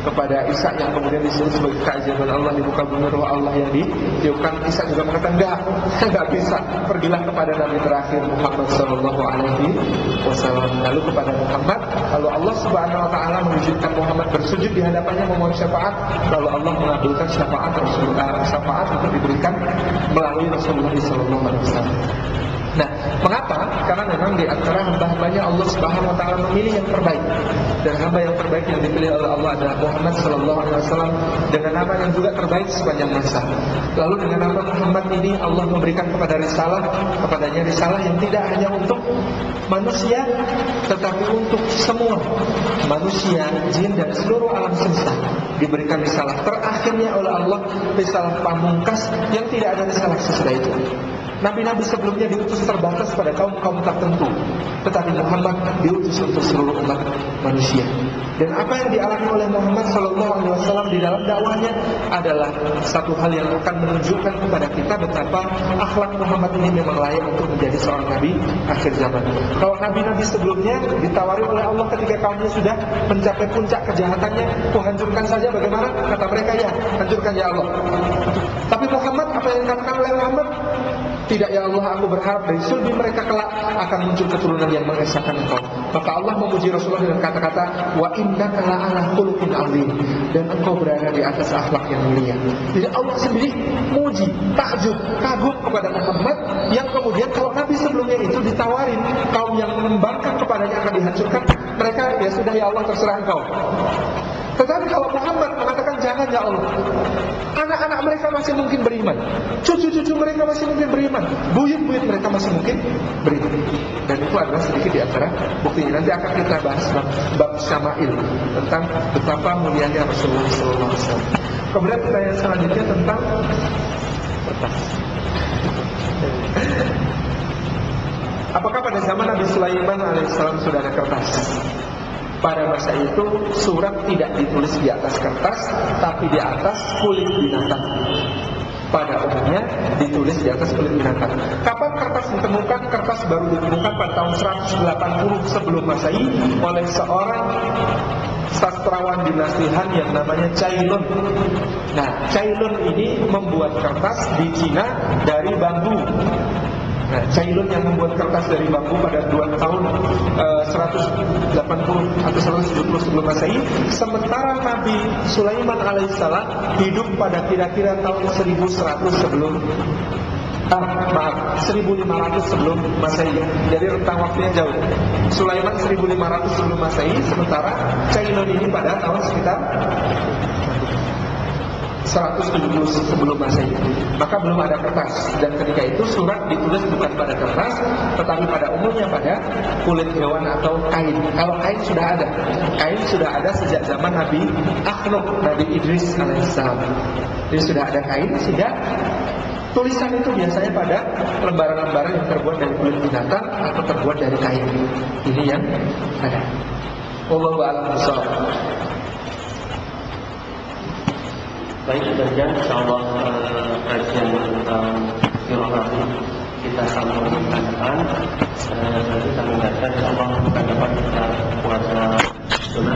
Kepada Isa yang kemudian disebut sebagai keajaiban Allah di muka bumi, roh Allah yang ditiupkan. Isa juga mengatakan, enggak bisa, pergilah kepada Nabi terakhir Muhammad sallallahu alaihi wasallam. Lalu kepada Muhammad, lalu Allah Subhanahu wa taala mengizinkan Muhammad bersujud di hadapannya memohon syafaat, lalu Allah mengabulkan syafaat untuk diberikan melalui Rasulullah sallallahu alaihi wasallam. Nah, mengapa? Karena memang di antara hamba-hambanya Allah Subhanahu wa taala memilih yang terbaik. Dan hamba yang terbaik yang dipilih oleh Allah adalah Muhammad sallallahu alaihi wasallam, dengan nama yang juga terbaik sepanjang masa. Lalu dengan nama Muhammad ini Allah memberikan kepadanya risalah yang tidak hanya untuk manusia, tetapi untuk semua manusia, jin, dan seluruh alam semesta. Diberikan risalah terakhirnya oleh Allah, risalah pamungkas yang tidak ada risalah sesudah itu. Nabi-nabi sebelumnya diutus terbatas pada kaum-kaum tertentu, tetapi Muhammad diutus untuk seluruh umat manusia. Dan apa yang dialami oleh Muhammad SAW di dalam dakwahnya adalah satu hal yang akan menunjukkan kepada kita betapa akhlak Muhammad ini memang layak untuk menjadi seorang nabi akhir zaman. Kalau nabi-nabi sebelumnya ditawari oleh Allah ketika kaumnya sudah mencapai puncak kejahatannya, hancurkan saja, bagaimana? Kata mereka, ya, hancurkan ya Allah. Tapi Muhammad, apa yang dikatakan oleh Muhammad? Tidak ya Allah, aku berharap dari sulbi mereka kelak akan muncul keturunan yang mengesahkan engkau. Maka Allah memuji Rasulullah dengan kata-kata, wa innaka la'ala khuluqin 'adzim, dan engkau berada di atas akhlak yang mulia. Jadi Allah sendiri muji, takjub, kagum kepada Muhammad, yang kemudian kalau nabi sebelumnya itu ditawarin kaum yang membangkang kepadanya akan dihancurkan, mereka, ya sudah ya Allah, terserah engkau. Tetapi kalau Muhammad mengatakan, jangan ya Allah, anak-anak mereka masih mungkin beriman, cucu-cucu mereka masih mungkin beriman, buyut-buyut mereka masih mungkin beriman. Dan itu adalah sedikit di antara buktinya. Nanti akan kita bahas bab Syama'il, tentang betapa mulianya Rasulullah SAW. Kemudian pertanyaan selanjutnya tentang kertas. Apakah pada zaman Nabi Sulaiman alaihissalam sudah ada kertas? Pada masa itu surat tidak ditulis di atas kertas, tapi di atas kulit binatang. Pada umumnya ditulis di atas kulit binatang. Kapan kertas ditemukan? Kertas baru ditemukan pada tahun 180 sebelum Masehi oleh seorang sastrawan dinasti Han yang namanya Cai Lun. Nah, Cai Lun ini membuat kertas di Cina dari bambu. Nah, Cai Lun yang membuat kertas dari bambu pada tahun 180 atau 170 sebelum Masehi, sementara Nabi Sulaiman alaihissalam hidup pada kira-kira tahun 1100 sebelum 1500 sebelum Masehi. Jadi rentang waktunya jauh. Sulaiman 1500 sebelum Masehi, sementara Cai Lun ini pada tahun sekitar 170 sebelum Masehi. Maka belum ada kertas, dan ketika itu surat ditulis bukan pada kertas, tetapi pada umumnya pada kulit hewan atau kain. Kalau kain sudah ada sejak zaman Nabi Akhnuk, Nabi Idris alaihissalam. Jadi sudah ada kain, sehingga tulisan itu biasanya pada lembaran-lembaran yang terbuat dari kulit binatang atau terbuat dari kain. Ini yang ada. Wallahu a'lam bishawab. Baik, demikian insyaallah kajian tentang filosofi kita sambung ke depan. Nanti kami ingatkan insyaallah akan dapat kita puasa sunnah.